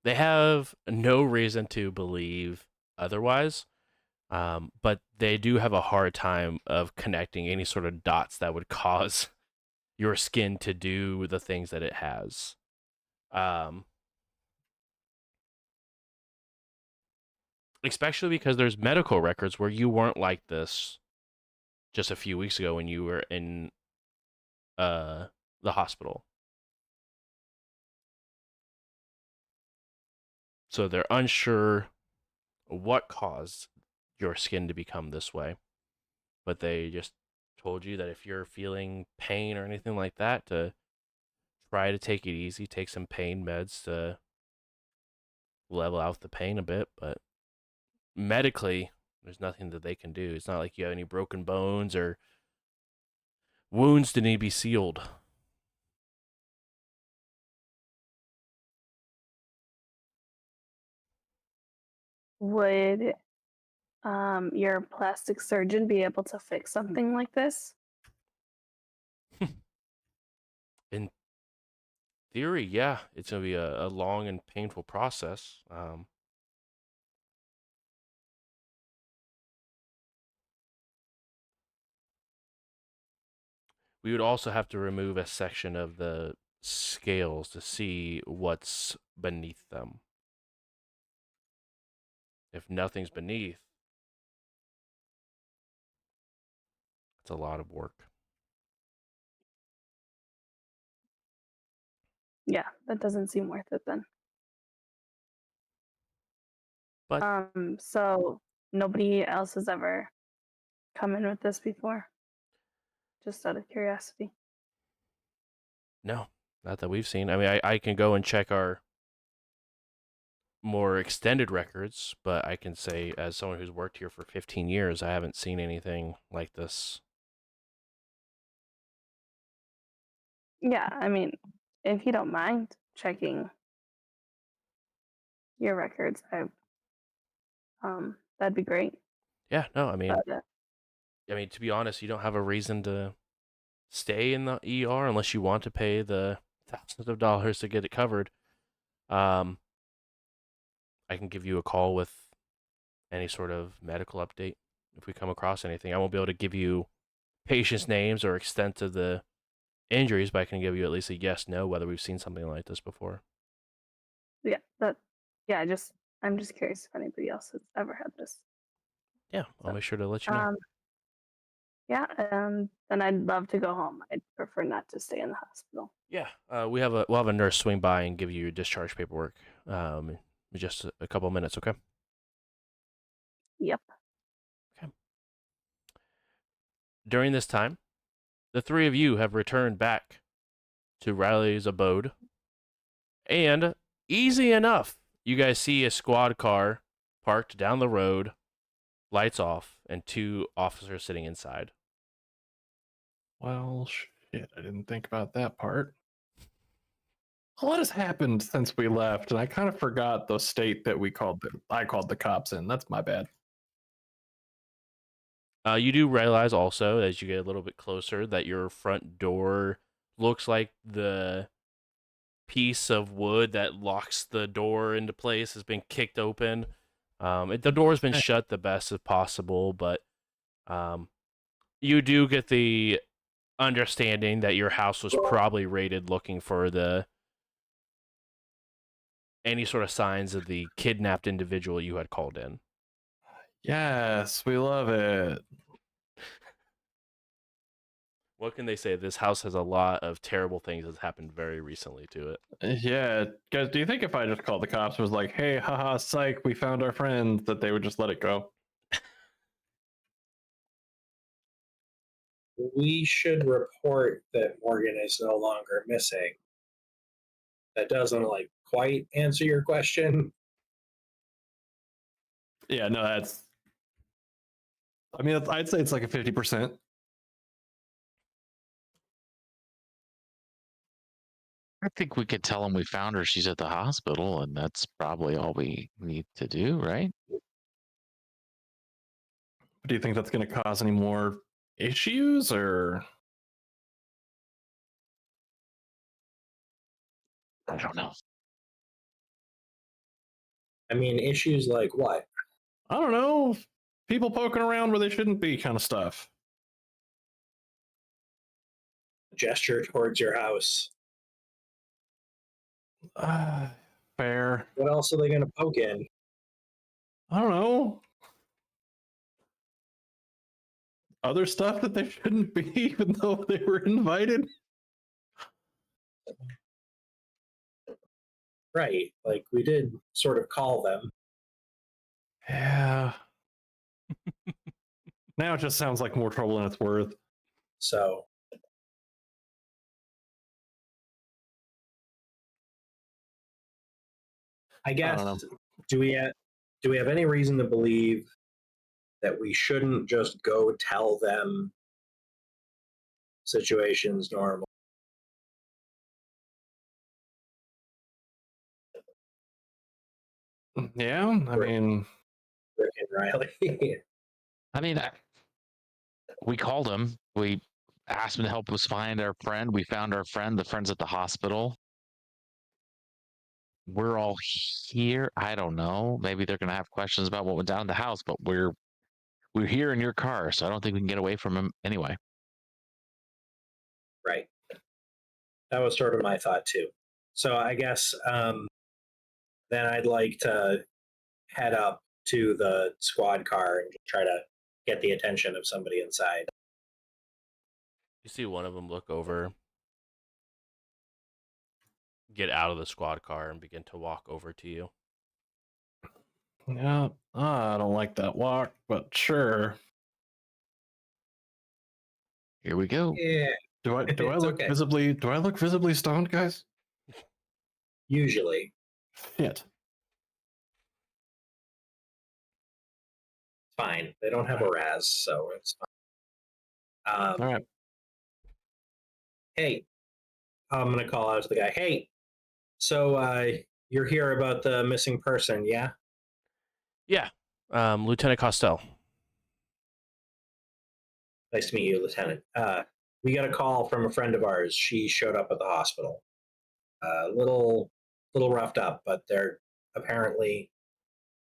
They have no reason to believe otherwise, but they do have a hard time of connecting any sort of dots that would cause your skin to do the things that it has. Especially because there's medical records where you weren't like this just a few weeks ago when you were in the hospital. So they're unsure what caused your skin to become this way, but they just told you that if you're feeling pain or anything like that, to try to take it easy, take some pain meds to level out the pain a bit. But medically, there's nothing that they can do. It's not like you have any broken bones or wounds that need to be sealed. Would your plastic surgeon be able to fix something like this? In theory, yeah, it's going to be a long and painful process. We would also have to remove a section of the scales to see what's beneath them. If nothing's beneath, it's a lot of work. Yeah, that doesn't seem worth it then. But So nobody else has ever come in with this before? Just out of curiosity. no, not that we've seen. I mean, I can go and check our more extended records, but I can say, as someone who's worked here for 15 years, I haven't seen anything like this. Yeah, I mean, if you don't mind checking your records, that'd be great. Yeah, no, I mean, But, to be honest, you don't have a reason to stay in the ER unless you want to pay the thousands of dollars to get it covered. Um, I can give you a call with any sort of medical update if we come across anything. I won't be able to give you patients' names or extent of the injuries, but I can give you at least a yes, no, whether we've seen something like this before. yeah, I'm just curious if anybody else has ever had this. Yeah, I'll So, make sure to let you know. Yeah, then I'd love to go home. I'd prefer not to stay in the hospital. Yeah, we'll have a nurse swing by and give you your discharge paperwork. In just a couple of minutes, okay? Yep. Okay. During this time, the three of you have returned back to Riley's abode, and easy enough, you guys see a squad car parked down the road, lights off, and two officers sitting inside. Well, shit, I didn't think about that part. A lot has happened since we left, and I kind of forgot the state that I called the cops in. That's my bad. You do realize also, as you get a little bit closer, that your front door looks like the piece of wood that locks the door into place has been kicked open. The door's been shut the best as possible, but you do get the understanding that your house was probably raided looking for any sort of signs of the kidnapped individual you had called in. Yes, we love it. What can they say? This house has a lot of terrible things that's happened very recently to it. Yeah, guys, do you think if I just called the cops and was like, hey, haha, psych, we found our friend, that they would just let it go? We should report that Morgan is no longer missing. That doesn't like quite answer your question. Yeah, no, I'd say it's like a 50%. I think we could tell them we found her. She's at the hospital, and that's probably all we need to do, right? Do you think that's going to cause any more issues, or? I don't know. I mean, issues like what? I don't know. People poking around where they shouldn't be, kind of stuff. Gesture towards your house. Fair. What else are they going to poke in? I don't know. Other stuff that they shouldn't be, even though they were invited. Right. Like, we did sort of call them. Yeah. Now it just sounds like more trouble than it's worth. So, I guess, don't do we have any reason to believe that we shouldn't just go tell them situations normal? Yeah, I mean, Rick and Riley. I mean, we called him. We asked him to help us find our friend. We found our friend. The friend's at the hospital. We're all here. I don't know. Maybe they're going to have questions about what went down in the house, but we're here in your car, so I don't think we can get away from him anyway. Right. That was sort of my thought too. So I guess then I'd like to head up to the squad car and try to get the attention of somebody inside. You see one of them look over, get out of the squad car, and begin to walk over to you. yeah, I don't like that walk, but sure. Here we go. Yeah, Do I It's look okay. visibly stoned, guys? usually. Shit. Fine. They don't have a Raz, so it's fine. All right. Hey, I'm going to call out to the guy. Hey, so you're here about the missing person, yeah? Yeah, Lieutenant Costello. Nice to meet you, Lieutenant. We got a call from a friend of ours. She showed up at the hospital. A little roughed up, but they're apparently,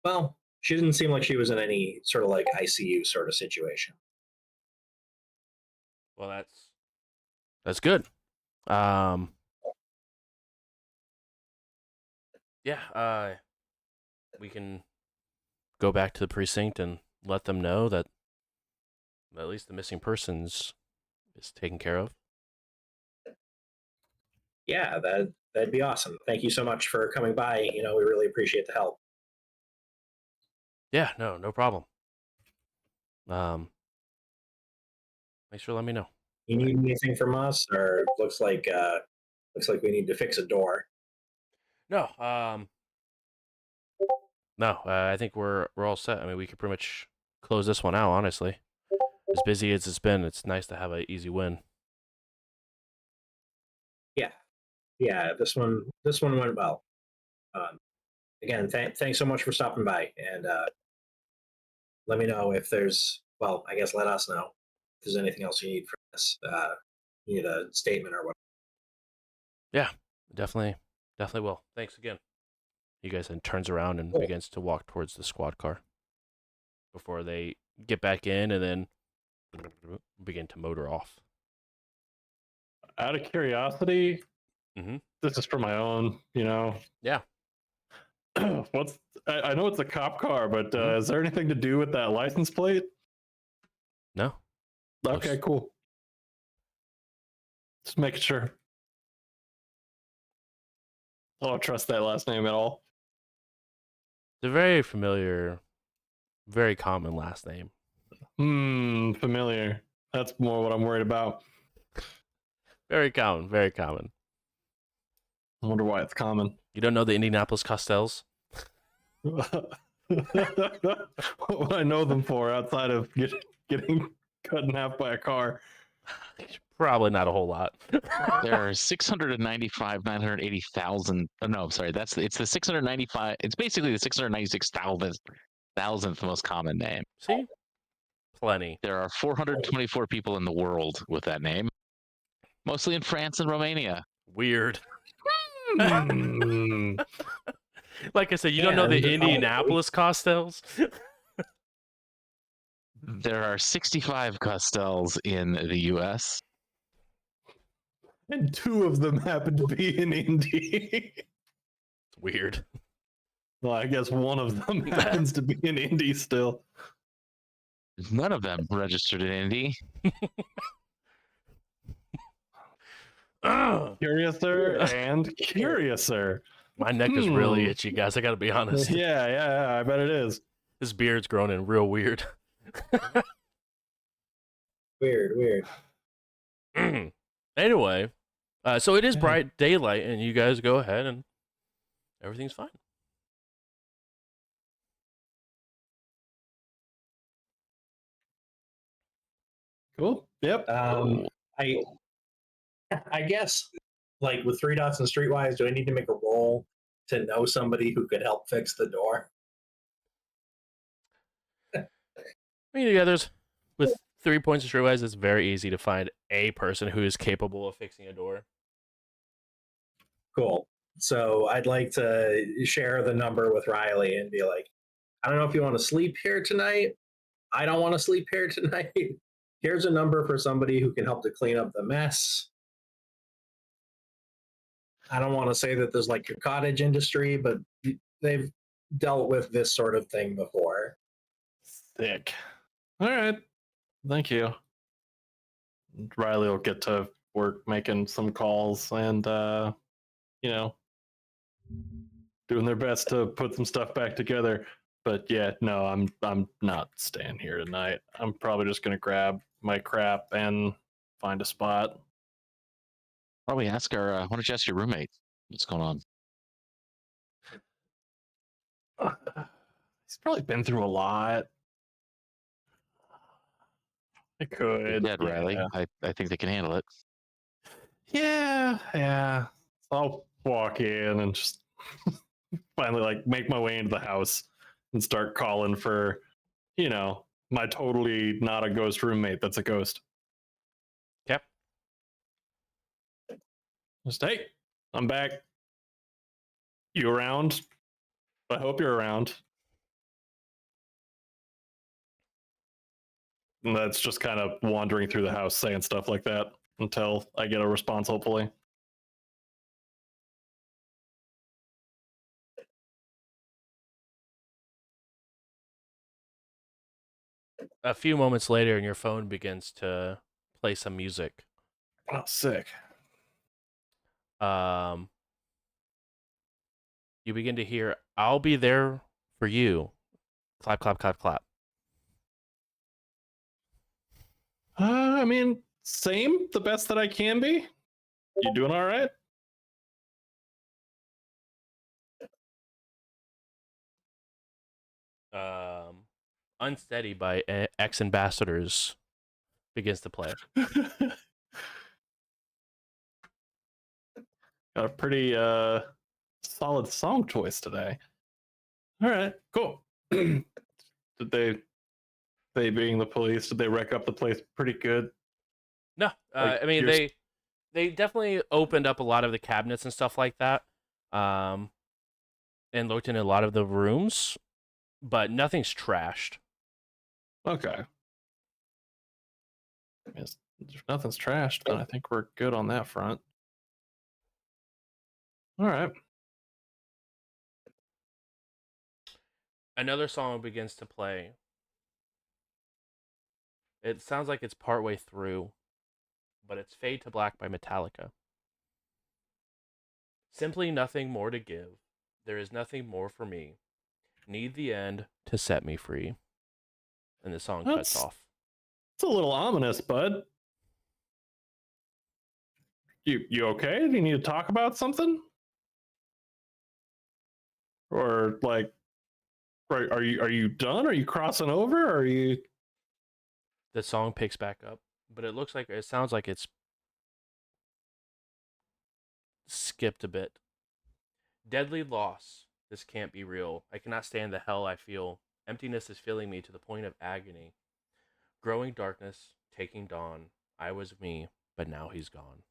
well, she didn't seem like she was in any sort of like ICU sort of situation. Well, that's good. Yeah, we can go back to the precinct and let them know that at least the missing persons is taken care of. Yeah, that'd be awesome. Thank you so much for coming by. We really appreciate the help. Yeah, no problem. Make sure to let me know. You need anything from us, or looks like we need to fix a door. No, no. I think we're all set. I mean, we could pretty much close this one out. Honestly, as busy as it's been, it's nice to have an easy win. Yeah, this one went well. Again, thanks so much for stopping by, and let me know if there's. Well, I guess let us know if there's anything else you need from this. You need a statement or what? Yeah, definitely will. Thanks again. You guys then turns around and Cool. begins to walk towards the squad car before they get back in and then begin to motor off. Out of curiosity, Mhm. this is for my own, Yeah. I know it's a cop car, but is there anything to do with that license plate? No. Okay, cool. Just making sure. I don't trust that last name at all. It's a very familiar, very common last name. Familiar. That's more what I'm worried about. Very common, very common. I wonder why it's common. You don't know the Indianapolis Costells? What would I know them for outside of getting cut in half by a car? Probably not a whole lot. There are 980,000. Oh, no, I'm sorry. It's the 695. It's basically the 696,000th most common name. See? Plenty. There are 424 people in the world with that name, mostly in France and Romania. Weird. Hmm. Like I said, you don't know the Indianapolis Costells. There are 65 Costells in the U.S. And 2 of them happen to be in Indy. It's weird. Well, I guess one of them happens to be in Indy still. None of them registered in Indy. Curiouser and curiouser. My neck is really itchy, guys. I gotta be honest. Yeah, I bet it is. This beard's growing in real weird. Weird. Anyway, so it is bright daylight, and you guys go ahead, and everything's fine. Cool. Yep. I guess, like with 3 dots and streetwise, do I need to make a roll to know somebody who could help fix the door? I mean, yeah, there's with 3 points of streetwise, it's very easy to find a person who is capable of fixing a door. Cool. So I'd like to share the number with Riley and be like, I don't know if you want to sleep here tonight. I don't want to sleep here tonight. Here's a number for somebody who can help to clean up the mess. I don't want to say that there's like a cottage industry, but they've dealt with this sort of thing before. Sick. All right. Thank you. Riley will get to work making some calls and, doing their best to put some stuff back together. But yeah, no, I'm not staying here tonight. I'm probably just gonna grab my crap and find a spot. Why don't you ask your roommate what's going on? He's probably been through a lot. I could. You're dead, Riley. I think they can handle it. Yeah. So I'll walk in and just finally like make my way into the house and start calling for, my totally not a ghost roommate that's a ghost. Yep. Just, hey, I'm back. You around? I hope you're around. And that's just kind of wandering through the house saying stuff like that until I get a response, hopefully. A few moments later, and your phone begins to play some music. Oh, sick. You begin to hear, "I'll be there for you." Clap, clap, clap, clap. I mean, same, the best that I can be. You doing all right? Unsteady by Ex Ambassadors begins to play. Got a pretty solid song choice today. All right, cool. Did they being the police, did they wreck up the place pretty good? No, I mean they definitely opened up a lot of the cabinets and stuff like that, and looked in a lot of the rooms, but nothing's trashed. Okay. If nothing's trashed, then I think we're good on that front. All right. Another song begins to play. It sounds like it's partway through, but it's Fade to Black by Metallica. Simply nothing more to give. There is nothing more for me. Need the end to set me free. And the song cuts off. It's a little ominous, bud. You okay? Do you need to talk about something? Or like, are you done? Are you crossing over? Or are you? The song picks back up, but it sounds like it's skipped a bit. Deadly loss. This can't be real. I cannot stand the hell I feel. Emptiness is filling me to the point of agony. Growing darkness, taking dawn. I was me, but now he's gone.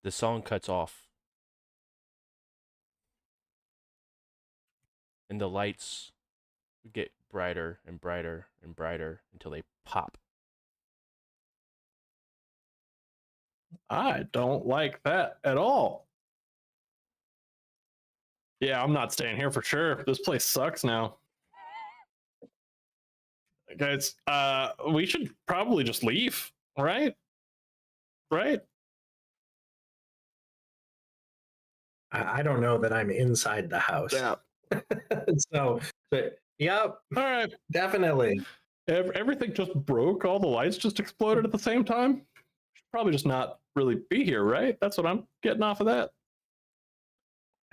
The song cuts off, and the lights get brighter and brighter and brighter until they pop. I don't like that at all. Yeah, I'm not staying here for sure. This place sucks now. Guys, we should probably just leave, right? Right? I don't know that I'm inside the house. Yeah. So, but, yep, All right. definitely. Everything just broke. All the lights just exploded at the same time. Should probably just not really be here, right? That's what I'm getting off of that.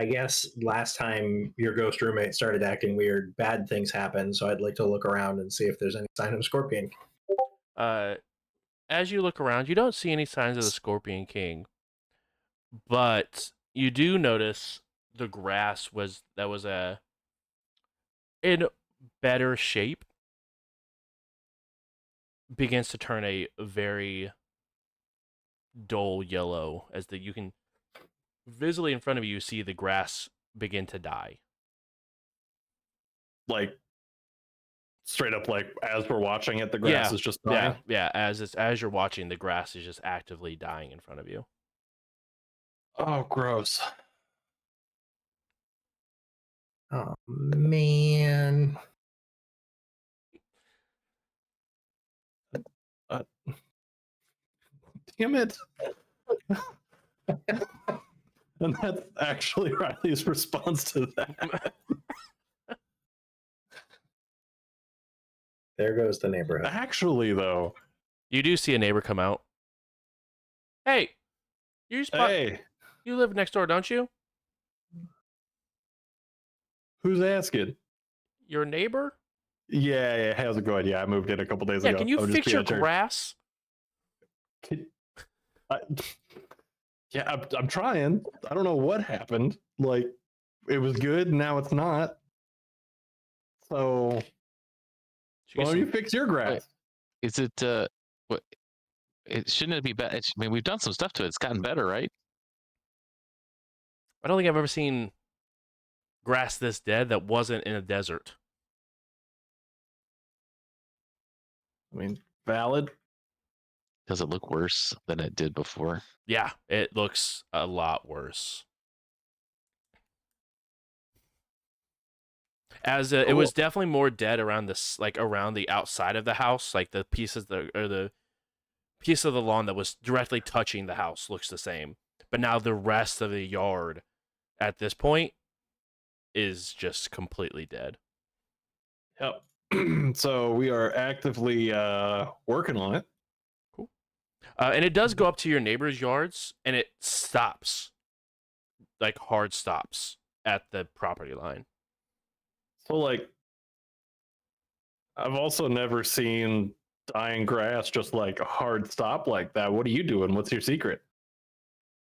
I guess last time your ghost roommate started acting weird, bad things happened. So I'd like to look around and see if there's any sign of Scorpion. As you look around, you don't see any signs of the Scorpion King, but you do notice the grass was in better shape begins to turn a very dull yellow as you can visibly in front of you see the grass begin to die. Like straight up, like as we're watching it, the grass is just dying. Yeah. As you're watching, the grass is just actively dying in front of you. Oh, gross. Oh, man. Damn it. And that's actually Riley's response to that. There goes the neighborhood. Actually, though. You do see a neighbor come out. Hey, Hey, you live next door, don't you? who's asking? Your neighbor? Yeah, how's it going? Yeah, I moved in a couple days Yeah, ago. can you I'm just fix being your a jerk. grass? Yeah, I'm trying. I don't know what happened. Like, it was good, and now it's not. So, why don't you fix your grass? Is it what? Shouldn't it be better? I mean, we've done some stuff to it. It's gotten better, right? I don't think I've ever seen grass this dead that wasn't in a desert. I mean, valid. Does it look worse than it did before? Yeah, it looks a lot worse. As it was definitely more dead around this, like around the outside of the house, like the pieces the piece of the lawn that was directly touching the house looks the same. But now the rest of the yard at this point is just completely dead. Yep. So we are actively working on it. Cool. And it does go up to your neighbor's yards, and it stops, like hard stops at the property line. So, like, I've also never seen dying grass just like a hard stop like that. What are you doing? What's your secret?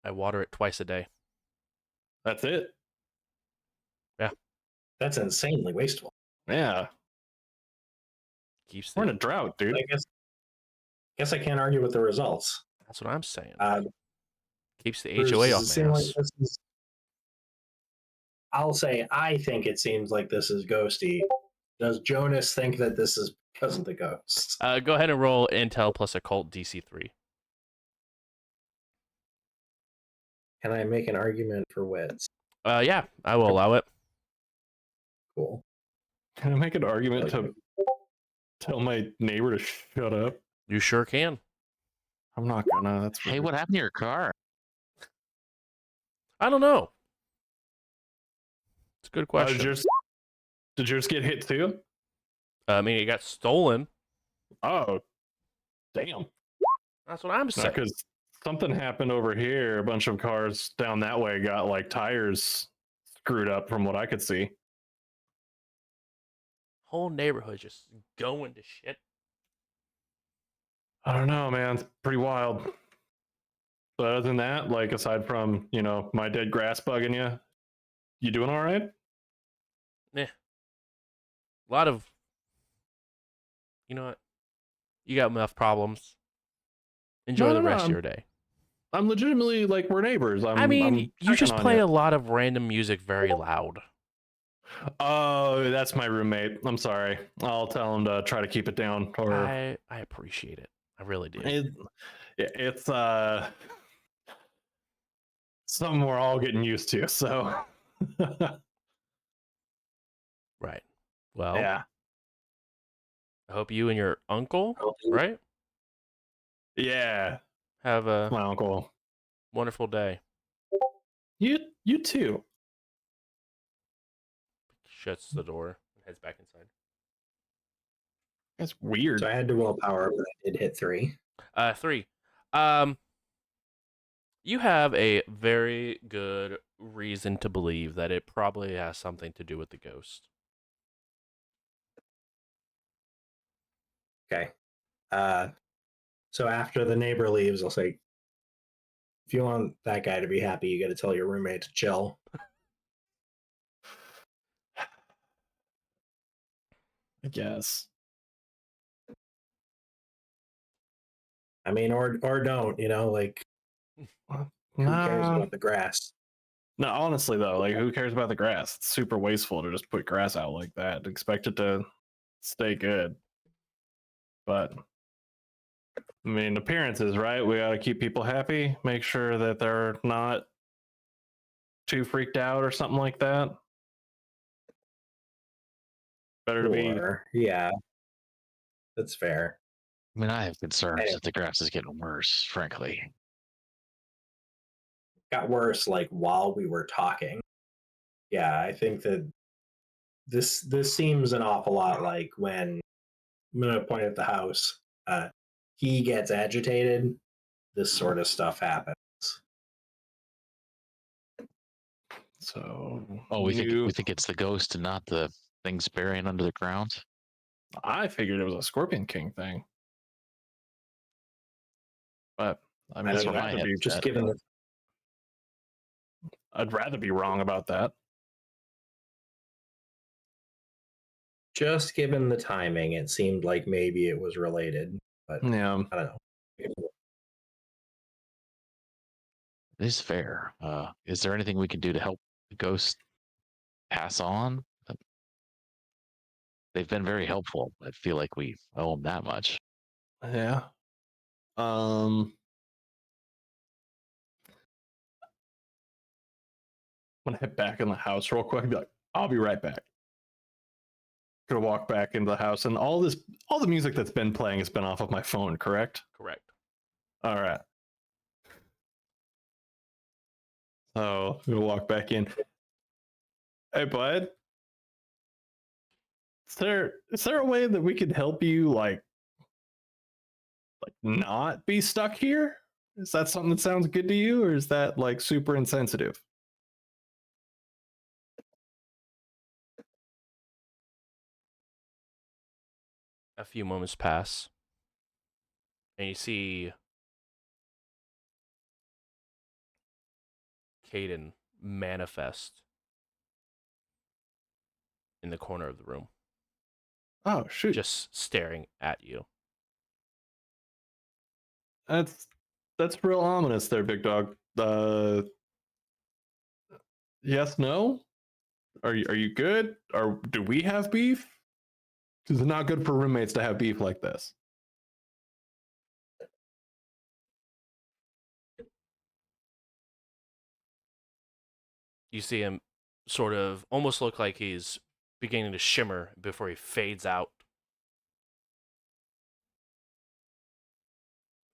I water it twice a day. That's it. That's insanely wasteful. Yeah. Keeps We're in the, a drought, dude. I guess I can't argue with the results. that's what I'm saying. Keeps the Bruce, HOA does off it my seem like house. this is- I'll say I think it seems like this is ghosty. Does Jonas think that this is because of the ghosts? Go ahead and roll Intel plus Occult DC3. Can I make an argument for wits? Yeah, I will allow it. Cool. Can I make an argument Like- to tell my neighbor to shut up? You sure can. I'm not gonna. That's Hey, rude. what happened to your car? I don't know. It's a good Did question. yours get hit too? I mean, it got stolen. Oh, damn. That's what I'm saying. Because something happened over here. A bunch of cars down that way got like tires screwed up from what I could see. Whole neighborhood just going to shit. I don't know, man. It's pretty wild. But other than that, like aside from, my dead grass bugging you doing all right? A lot of, you know what? You got enough problems. Enjoy No, the no, rest of I'm- your day. I'm legitimately like we're neighbors. I mean, I'm you just checking on play you. a lot of random music very loud. Oh, that's my roommate. I'm sorry. I'll tell him to try to keep it down. Or I appreciate it. I really do. it's something we're all getting used to. So Right. Well, yeah, I hope you and your uncle, right, yeah. have a My uncle. wonderful day. You too. Shuts the door and heads back inside. That's weird. So I had to willpower, but I did hit 3. 3. You have a very good reason to believe that it probably has something to do with the ghost. Okay. So after the neighbor leaves, I'll say, if you want that guy to be happy, you got to tell your roommate to chill. I guess. I mean, or don't, like who cares about the grass? No, honestly though, like who cares about the grass? It's super wasteful to just put grass out like that. Expect it to stay good. But I mean, appearances, right? We got to keep people happy, make sure that they're not too freaked out or something like that. Better to be. Or yeah, that's fair. I mean, I have concerns Hey. that the grass is getting worse, frankly. Got worse like while we were talking. Yeah, I think that this seems an awful lot like when I'm gonna point at the house. He gets agitated. This sort of stuff happens. So, Oh, we think it's the ghost and not the things burying under the ground. I figured it was a Scorpion King thing. But I mean, I That's don't where know. my head's Just at. given the I'd rather be wrong about that. just given the timing, it seemed like maybe it was related, but Yeah. I don't know. It is fair. Is there anything we can do to help the ghost pass on? They've been very helpful. I feel like we owe them that much. Yeah. I'm gonna head back in the house real quick and be like, I'll be right back. Gonna walk back into the house, and all the music that's been playing has been off of my phone, correct? Correct. All right. So I'm gonna walk back in. Hey, bud. Is there a way that we could help you like not be stuck here? Is that something that sounds good to you, or is that like super insensitive? A few moments pass, and you see Caden manifest in the corner of the room, Oh shoot. just staring at you. That's real ominous there, big dog. Yes, no? Are you good? Or do we have beef? Because it's not good for roommates to have beef like this. You see him sort of almost look like he's beginning to shimmer before he fades out.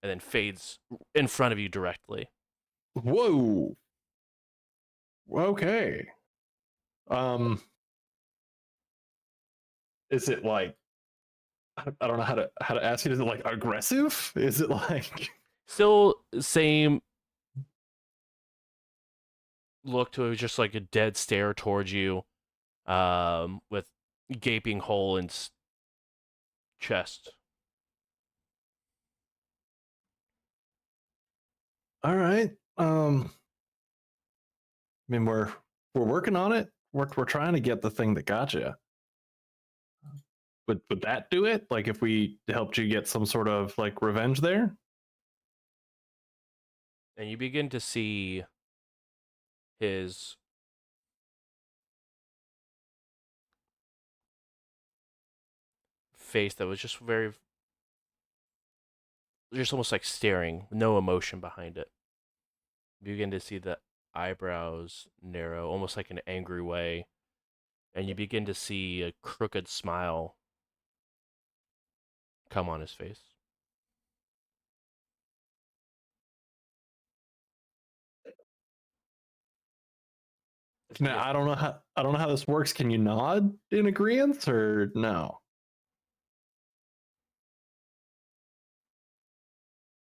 And then fades in front of you directly. Whoa. Okay. Is it like I don't know how to ask you. Is it like aggressive? Is it like Still same look to it, just like a dead stare towards you, with gaping hole in chest. all right? I mean we're working on it. We're trying to get the thing that got you. Would that do it? Like if we helped you get some sort of like revenge there? And you begin to see his face that was just almost like staring, no emotion behind it. You begin to see the eyebrows narrow, almost like an angry way, and you begin to see a crooked smile come on his face. Now, I don't know how this works. Can you nod in agreement or no?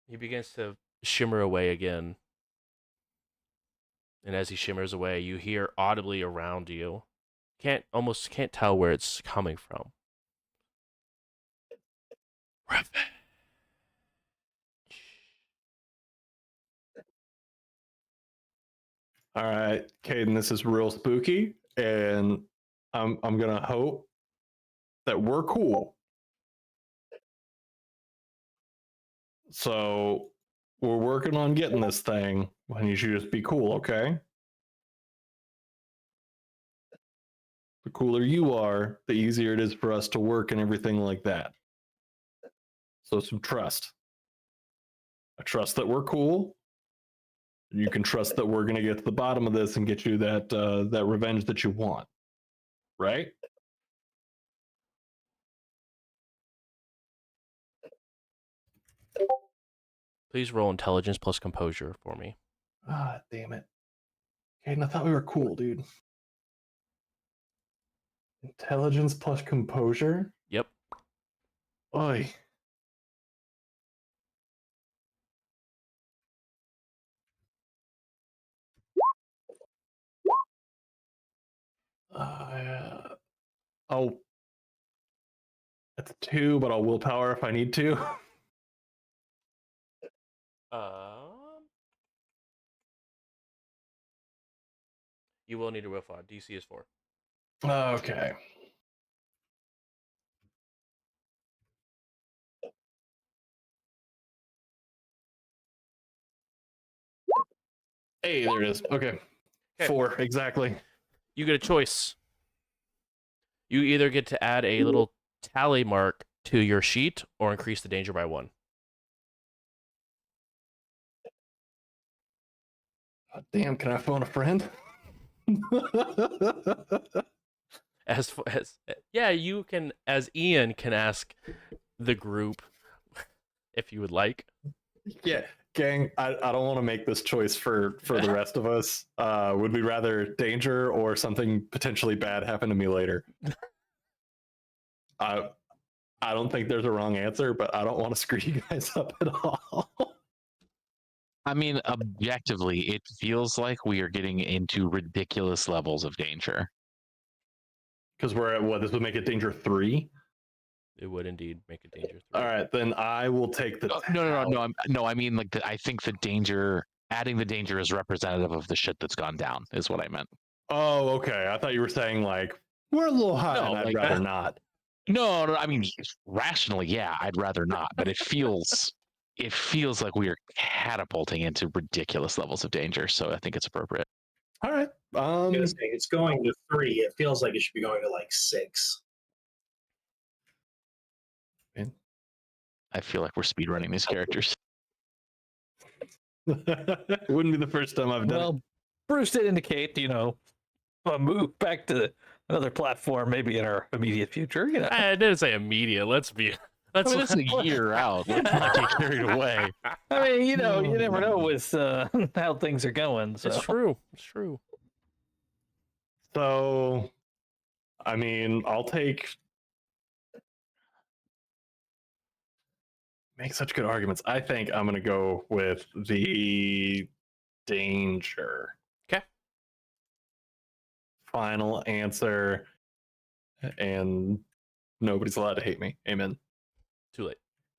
He begins to shimmer away again. And as he shimmers away, you hear audibly around you. Almost can't tell where it's coming from. All right, Caden, this is real spooky, and I'm gonna hope that we're cool. So we're working on getting this thing. And you should just be cool, okay? The cooler you are, the easier it is for us to work and everything like that. So some trust. I trust that we're cool. You can trust that we're gonna get to the bottom of this and get you that revenge that you want, right? Please roll intelligence plus composure for me. Ah, damn it. Caden, I thought we were cool, dude. Intelligence plus composure? Yep. Oi. Oh, that's a 2, but I'll willpower if I need to. You will need a willpower. DC is 4. Okay. Hey, there it is. Okay. 4, exactly. You get a choice. You either get to add a little tally mark to your sheet or increase the danger by 1. Oh, damn, can I phone a friend? Yeah, you can, as Ian, can ask the group if you would like. Yeah, gang, I don't want to make this choice for the rest of us. Would we rather danger or something potentially bad happen to me later? I don't think there's a wrong answer, but I don't want to screw you guys up at all. I mean, objectively, it feels like we are getting into ridiculous levels of danger. Because we're at what? This would make it danger 3. It would indeed make a danger 3. All right, then I will take the. No. I mean, like, I think the danger, adding the danger is representative of the shit that's gone down, is what I meant. Oh, okay. I thought you were saying like we're a little high, No, and I'd like, rather not. No, I mean, rationally, yeah, I'd rather not, but it feels like we are catapulting into ridiculous levels of danger. So I think it's appropriate. All right. It's going to 3. It feels like it should be going to like 6. I feel like we're speedrunning these characters. It wouldn't be the first time I've done it. Bruce did indicate, a move back to another platform, maybe in our immediate future. I didn't say immediate. Let's be. I mean, this is a year out. Let's not get carried away. I mean, you never know with how things are going. So. It's true. It's true. So, I mean, I'll take. Make such good arguments. I think I'm going to go with the danger. Okay. Final answer. And nobody's allowed to hate me. Amen. Too late.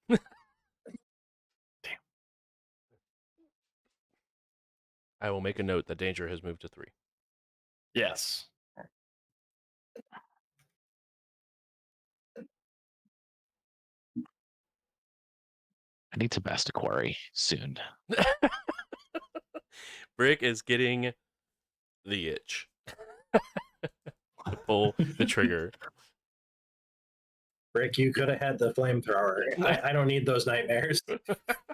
Damn. I will make a note that danger has moved to 3. Yes. I need to best a quarry soon. Brick is getting the itch to pull the trigger. Rick, you could have had the flamethrower. I don't need those nightmares.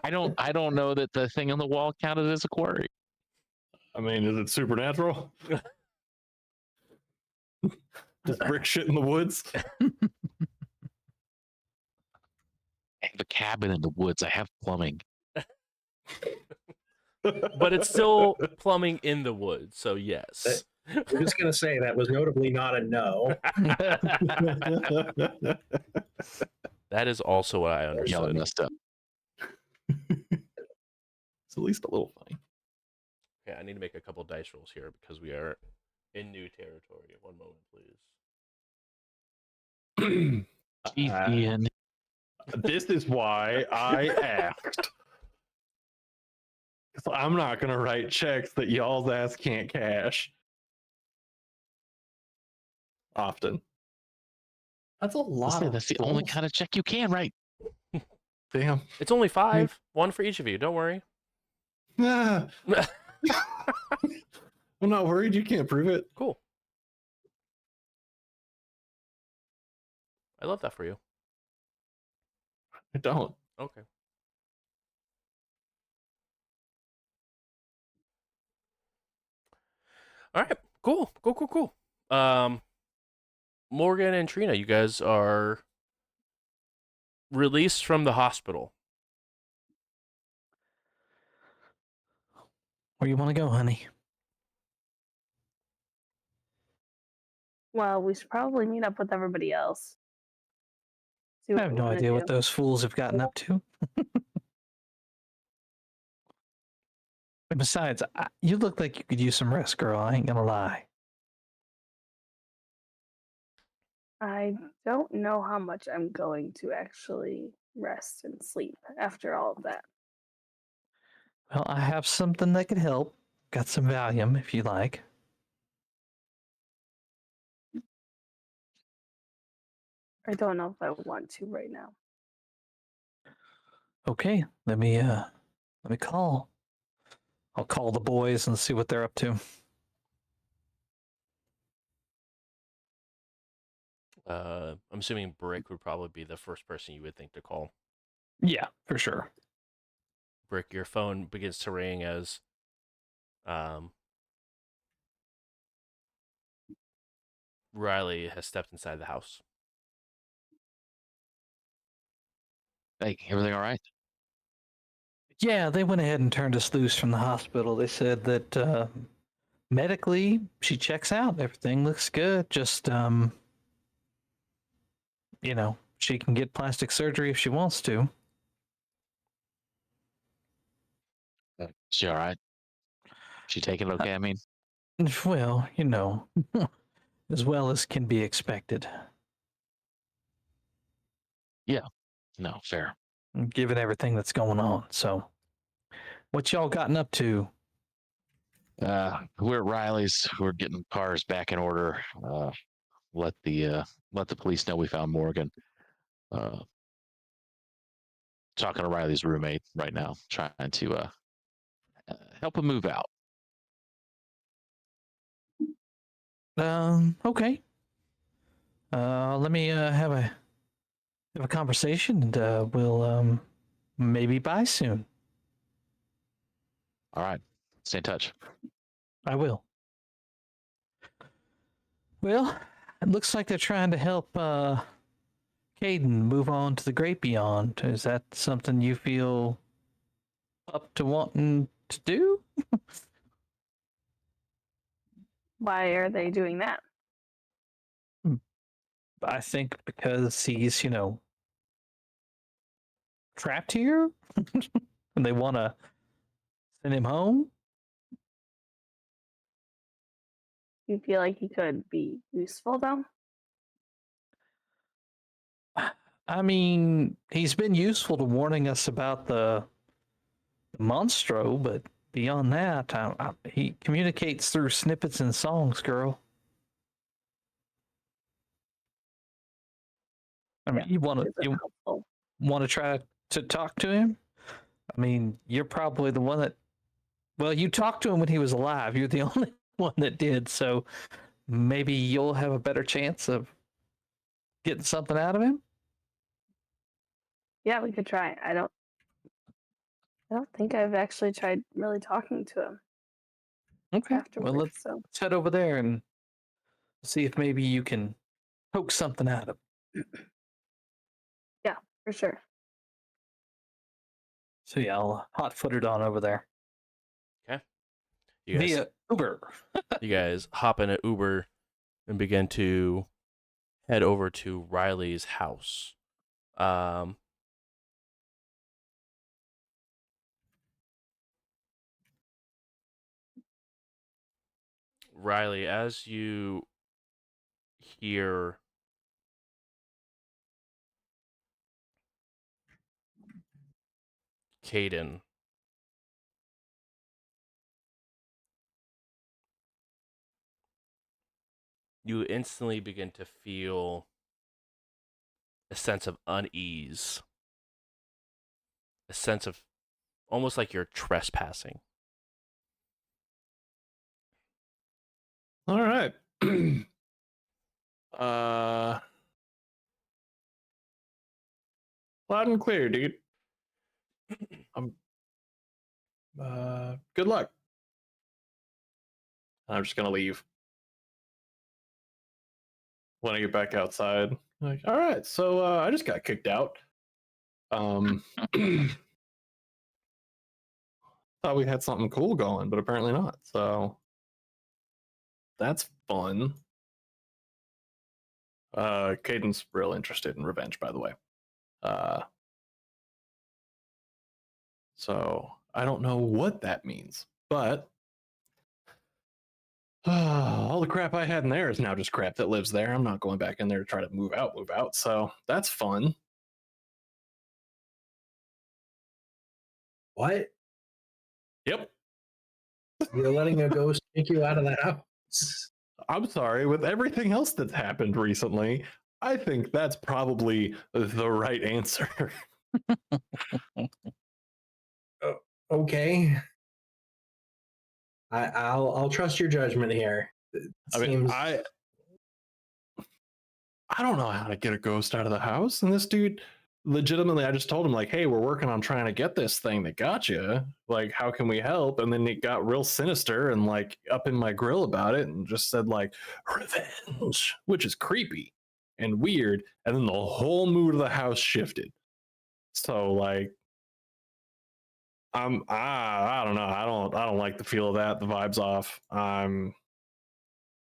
I don't know that the thing on the wall counted as a quarry. I mean, is it supernatural? Just brick shit in the woods? I have a cabin in the woods. I have plumbing. But it's still plumbing in the woods, so yes. I'm just gonna say that was notably not a no. That is also what I Y'all understood. messed up. It's at least a little funny. Okay, I need to make a couple dice rolls here because we are in new territory. One moment, please. Chief Ian. This is why I asked. 'Cause I'm not gonna write checks that y'all's ass can't cash. Often. That's a lot. That's the only kind of check you can write. Damn. It's only 5. One for each of you. Don't worry. Ah. I'm not worried. You can't prove it. Cool. I love that for you. I don't. Okay. All right. Cool. Cool. Morgan and Trina, you guys are released from the hospital. Where you want to go, honey? Well, we should probably meet up with everybody else. See I what have we no wanna idea do. what those fools have gotten up to. And besides, you look like you could use some rest, girl. I ain't gonna lie. I don't know how much I'm going to actually rest and sleep after all of that. Well, I have something that could help. Got some Valium if you like. I don't know if I want to right now. Okay, let me call. I'll call the boys and see what they're up to. I'm assuming Brick would probably be the first person you would think to call. Yeah, for sure. Brick, your phone begins to ring as Riley has stepped inside the house. Hey, everything all right? Yeah, they went ahead and turned us loose from the hospital. They said that medically she checks out. Everything looks good. Just she can get plastic surgery if she wants to. She all right? She taking it okay? I mean, Well, as well as can be expected, no, fair. given everything that's going on. So, what y'all gotten up to? We're at Riley's. We're getting cars back in order. Let the police know we found Morgan. Talking to Riley's roommate right now, trying to help him move out. Okay. Let me have a conversation, and we'll maybe buy soon. All right, stay in touch. I will. Well, it looks like they're trying to help Caden move on to the great beyond. Is that something you feel up to wanting to do? Why are they doing that? I think because he's, trapped here and they want to send him home. You feel like he could be useful though? I mean, he's been useful to warning us about the monstro, but beyond that, he communicates through snippets and songs, girl. I mean, you want to try to talk to him? I mean, you're probably the one that. Well, you talked to him when he was alive. You're the only one that did, so maybe you'll have a better chance of getting something out of him. Yeah, we could try. I don't think I've actually tried really talking to him Okay. afterwards. Well, let's So head over there and see if maybe you can poke something out of him. yeah, for sure. So yeah, I'll hot-foot it on over there You guys, via Uber. you guys hop in an Uber and begin to head over to Riley's house. Um, Riley, as you hear Caden, you instantly begin to feel a sense of unease, a sense of almost like you're trespassing. All right. uh, loud and clear, dude. Good luck. I'm just gonna leave. When I get back outside, like, all right, so I just got kicked out. Thought we had something cool going, but apparently not. So that's fun. Caden's real interested in revenge, by the way. So I don't know what that means, but all the crap I had in there is now just crap that lives there. I'm not going back in there to try to move out. So that's fun. What? Yep. You're letting a ghost kick you out of the house? I'm sorry. With everything else that's happened recently, I think that's probably the right answer. Okay. I'll trust your judgment here. I mean, I don't know how to get a ghost out of the house. And this dude, legitimately, I just told him, like, hey, we're working on trying to get this thing that got you. Like, how can we help? And then it got real sinister and, like, up in my grill about it and just said, like, revenge, which is creepy and weird. And then the whole mood of the house shifted. So, like, I don't know. I don't like the feel of that. The vibe's off.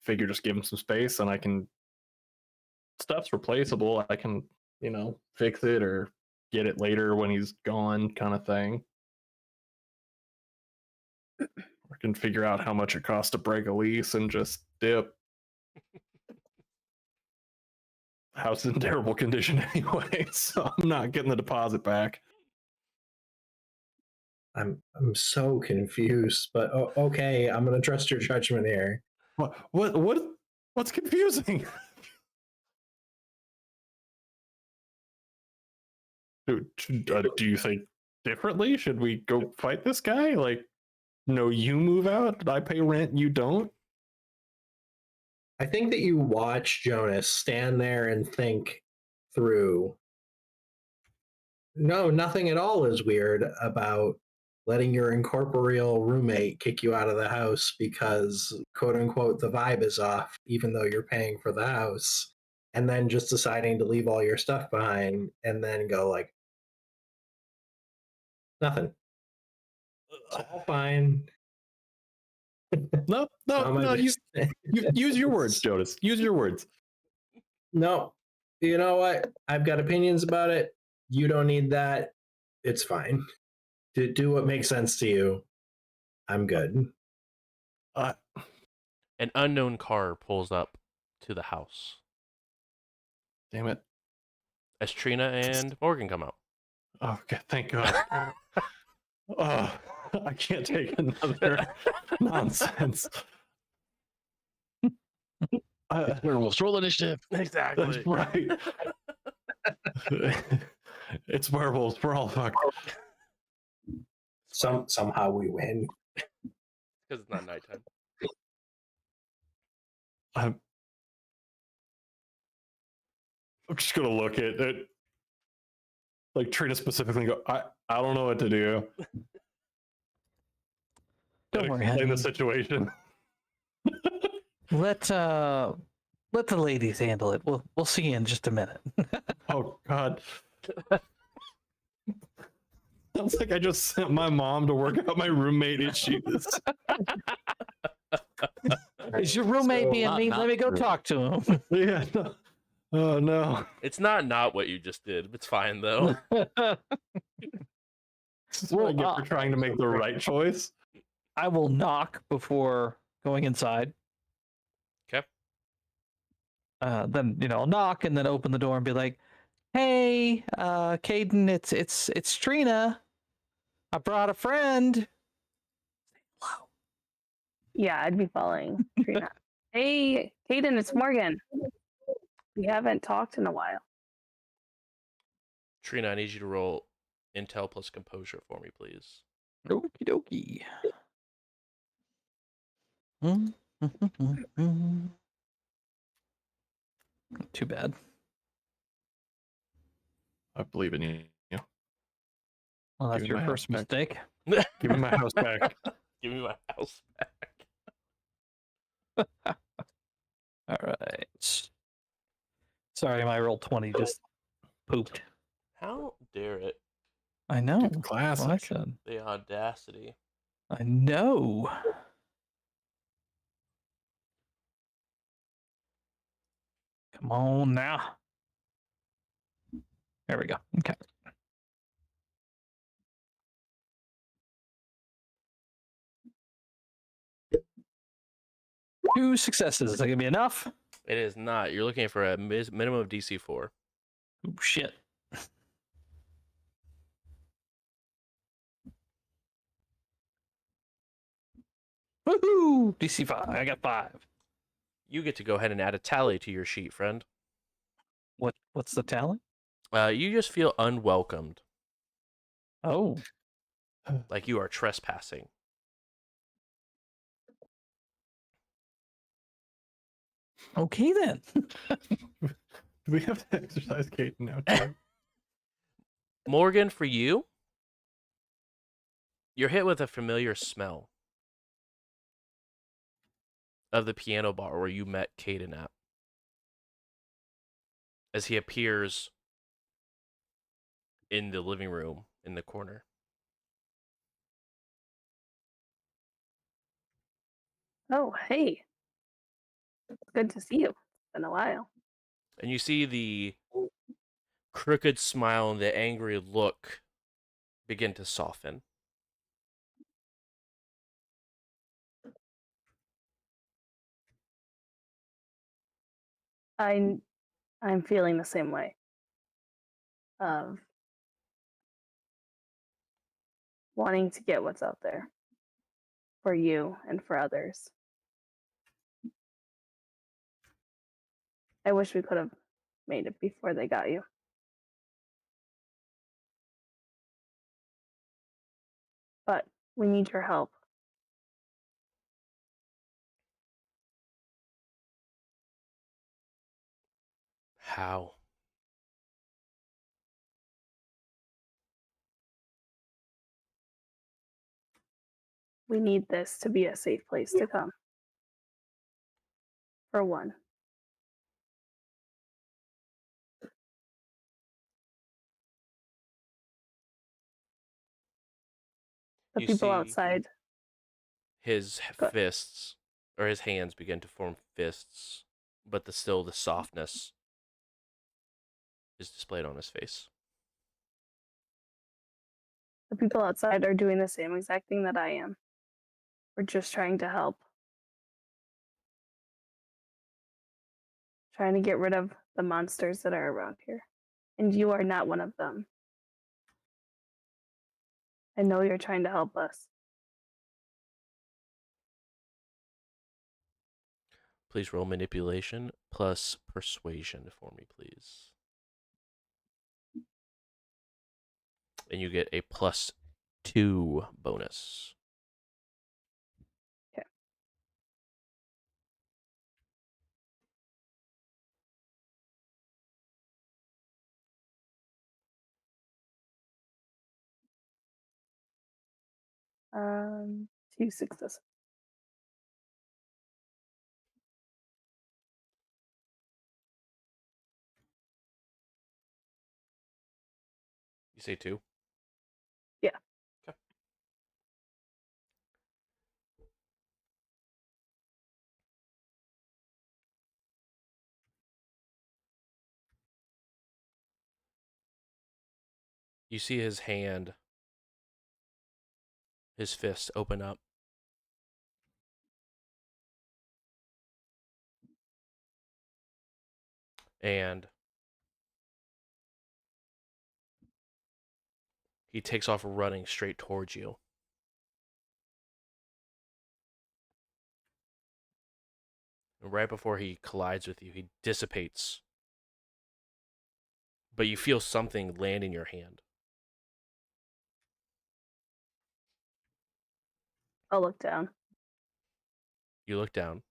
Figure just give him some space and I can, stuff's replaceable. I can, fix it or get it later when he's gone, kind of thing. I can figure out how much it costs to break a lease and just dip. The house is in terrible condition anyway, so I'm not getting the deposit back. I'm so confused, but okay, I'm gonna trust your judgment here. What's confusing? Do you think differently? Should we go fight this guy? Like, no, you move out, I pay rent, you don't? I think that you watch Jonas stand there and think through. No, nothing at all is weird about letting your incorporeal roommate kick you out of the house because, quote unquote, the vibe is off, even though you're paying for the house, and then just deciding to leave all your stuff behind and then go, like, nothing. It's all fine. No, use your words, Jonas. Use your words. No, you know what? I've got opinions about it. You don't need that. It's fine. Do what makes sense to you. I'm good. An unknown car pulls up to the house Damn it. as Trina and Morgan come out. Oh, okay, thank God. Oh, I can't take another nonsense. Werewolves, roll initiative. Exactly. That's right. It's werewolves. We're all fucked. Somehow we win. Because it's not nighttime. I'm just gonna look at it. like Trina specifically go, I don't know what to do. Don't And worry, explain the honey. situation. Let the ladies handle it. We'll see you in just a minute. Oh God. Sounds like I just sent my mom to work out my roommate issues. Is your roommate So- being mean? Not Let me go true. talk to him. Yeah. No. Oh no. It's not what you just did. It's fine though. This is what I get for trying to make the right choice. I will knock before going inside. Okay. Then I'll knock and then open the door and be like, "Hey, Caden, it's Trina. I brought a friend." Yeah, I'd be following Trina. Hey, Kaden, it's Morgan. We haven't talked in a while. Trina, I need you to roll intel plus composure for me, please. Okie dokie. Too bad. I believe in you. Well, that's Give me your my first house back. mistake. Give me my house back. Give me my house back. All right. Sorry, my roll 20 just pooped. How dare it? I know. Dude, That's what I classic. said. The audacity. I know. Come on now. There we go. Okay. Two successes. Is that gonna be enough? It is not. You're looking for a minimum of DC 4. Oh shit. Woohoo! DC 5. I got 5. You get to go ahead and add a tally to your sheet, friend. What's the tally? You just feel unwelcomed, Oh. like you are trespassing. Okay then. Do we have to exercise Kate now too? Morgan, for you, you're hit with a familiar smell of the piano bar where you met Caden at. As he appears in the living room in the corner. Oh, hey. It's good to see you. It's been a while. And you see the crooked smile and the angry look begin to soften. I'm feeling the same way. Of wanting to get what's out there for you and for others. I wish we could have made it before they got you. But we need your help. How? We need this to be a safe place to come. For one. The You people see outside. his Go- fists, or his hands begin to form fists, but still the softness is displayed on his face. The people outside are doing the same exact thing that I am. We're just trying to help. Trying to get rid of the monsters that are around here. And you are not one of them. I know you're trying to help us. Please roll manipulation plus persuasion for me, please. And you get a +2 bonus. Okay. 2 successes. You say 2? Yeah. Okay. You see his hand, his fist open up. And he takes off running straight towards you. And right before he collides with you, he dissipates. But you feel something land in your hand. I'll look down. You look down,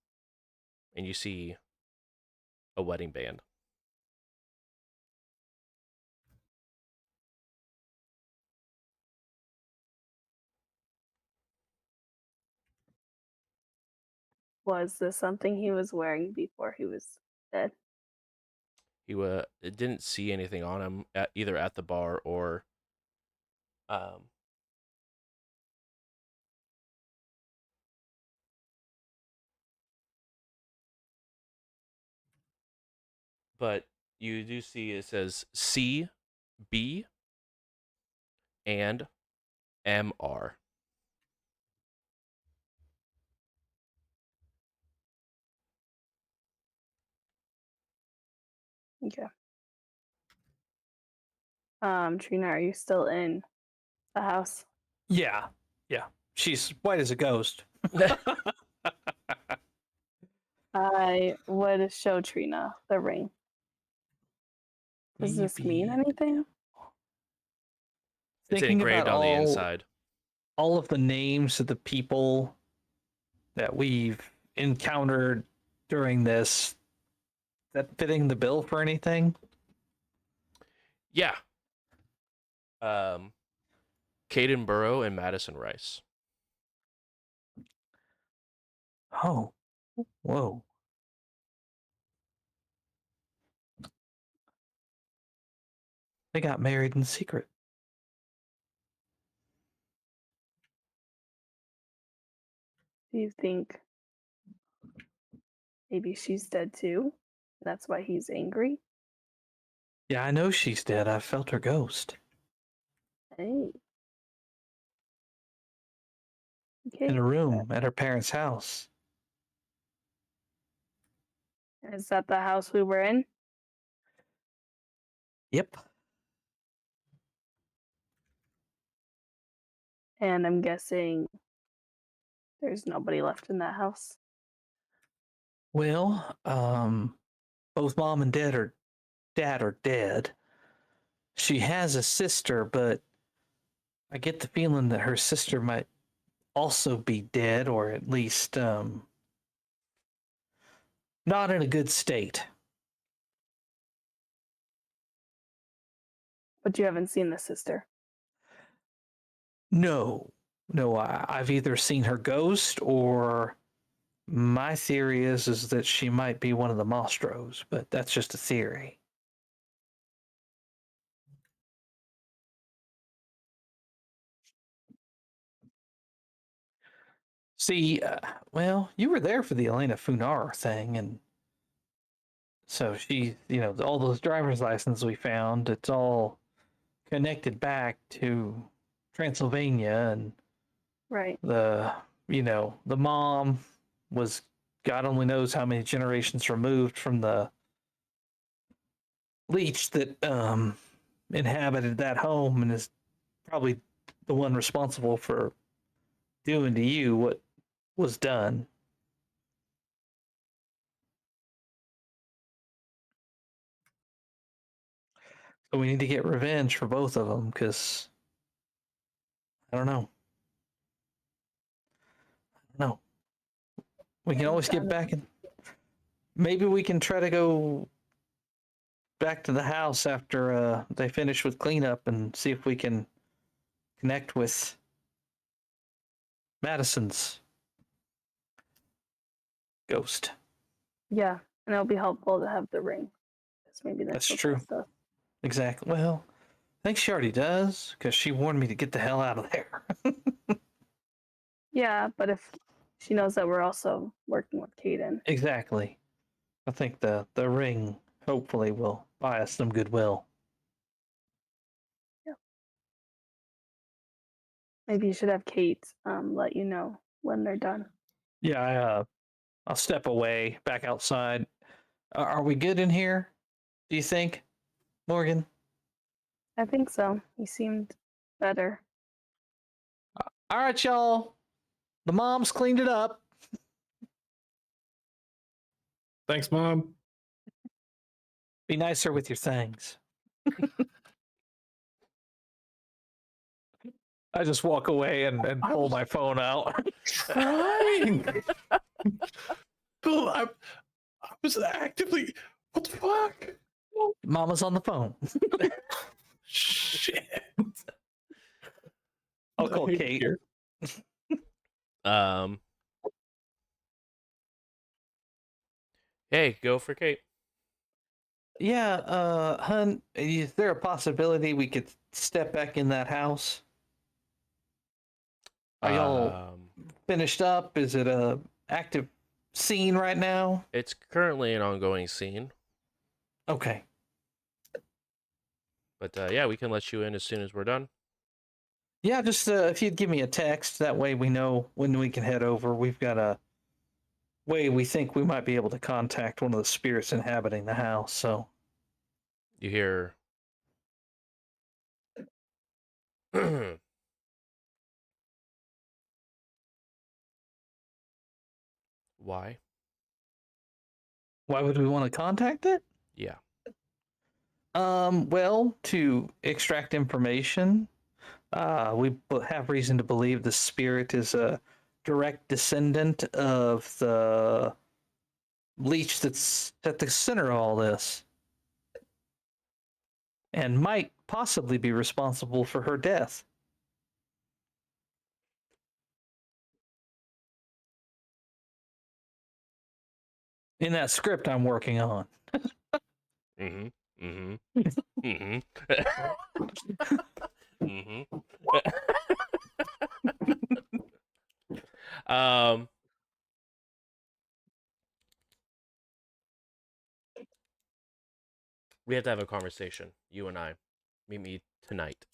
and you see a wedding band. Was this something he was wearing before he was dead? He didn't see anything on him either at the bar or um but you do see it says C, B, and MR. Okay. Trina, are you still in the house? Yeah. She's white as a ghost. I would show Trina the ring. Does this mean anything? It's Thinking engraved about on the inside. all of the names of the people that we've encountered during this, that fitting the bill for anything? Yeah. Caden Burrow and Madison Rice. Oh, whoa. They got married in secret. Do you think maybe she's dead too? That's why he's angry? Yeah, I know she's dead. I felt her ghost Hey. Okay. in a room at her parents' house. Is that the house we were in? Yep. And I'm guessing there's nobody left in that house. Well, both mom and dad are dead. She has a sister, but I get the feeling that her sister might also be dead, or at least not in a good state. But you haven't seen the sister. No, I've either seen her ghost, or my theory is that she might be one of the Mostros, but that's just a theory. See, well, you were there for the Elena Funar thing, and so she, all those driver's licenses we found, it's all connected back to Transylvania, and Right. the mom was God only knows how many generations removed from the leech that inhabited that home, and is probably the one responsible for doing to you what was done. So we need to get revenge for both of them, because I don't know. No, we can always get back and maybe we can try to go back to the house after they finish with cleanup and see if we can connect with Madison's ghost. Yeah, and it'll be helpful to have the ring. Because maybe That's she'll true. trust us. Exactly. Well, I think she already does because she warned me to get the hell out of there. Yeah, but if she knows that we're also working with Caden. Exactly. I think the ring hopefully will buy us some goodwill. Maybe you should have Kate let you know when they're done. Yeah, I'll step away back outside. Are we good in here? Do you think, Morgan? I think so. He seemed better. All right, y'all. The mom's cleaned it up. Thanks, Mom. Be nicer with your things. I just walk away and pull my phone out. Trying. Bill, I was actively. What the fuck? Mama's on the phone. Shit. I'll call I hate it Kate. here. Hey, go for Kate. Yeah, hun, is there a possibility we could step back in that house? Are y'all finished up? Is it a active scene right now? It's currently an ongoing scene, Okay. but yeah, we can let you in as soon as we're done. Yeah, just if you'd give me a text, that way we know when we can head over. We've got a way we think we might be able to contact one of the spirits inhabiting the house. So You hear. Why? why would we want to contact it? Yeah. Well, to extract information. We have reason to believe the spirit is a direct descendant of the leech that's at the center of all this, and might possibly be responsible for her death. In that script I'm working on. Mm-hmm. Mm-hmm. Mm-hmm. Mm-hmm. We have to have a conversation. You and I. Meet me tonight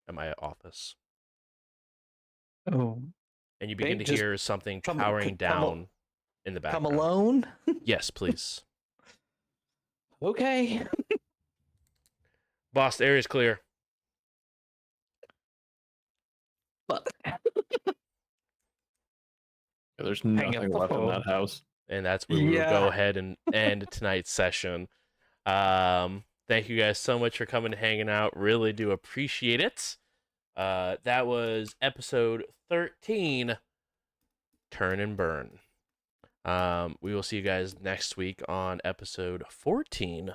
at my office. Oh, And you begin to just hear something come- powering come- down in the come background. alone? Yes, please. Okay. Boss, the area's clear. But There's Hang up nothing the left in phone. that house. And that's where we will go Yeah. ahead and end tonight's session. Thank you guys so much for coming and hanging out. Really do appreciate it. That was episode 13, Turn and Burn. We will see you guys next week on episode 14,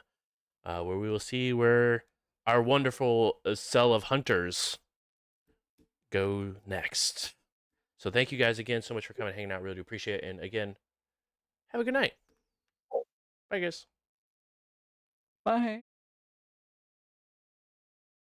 where we will see where our wonderful cell of hunters go next. So thank you guys again so much for coming and hanging out. Really do appreciate it. And again, have a good night. Bye, guys. Bye.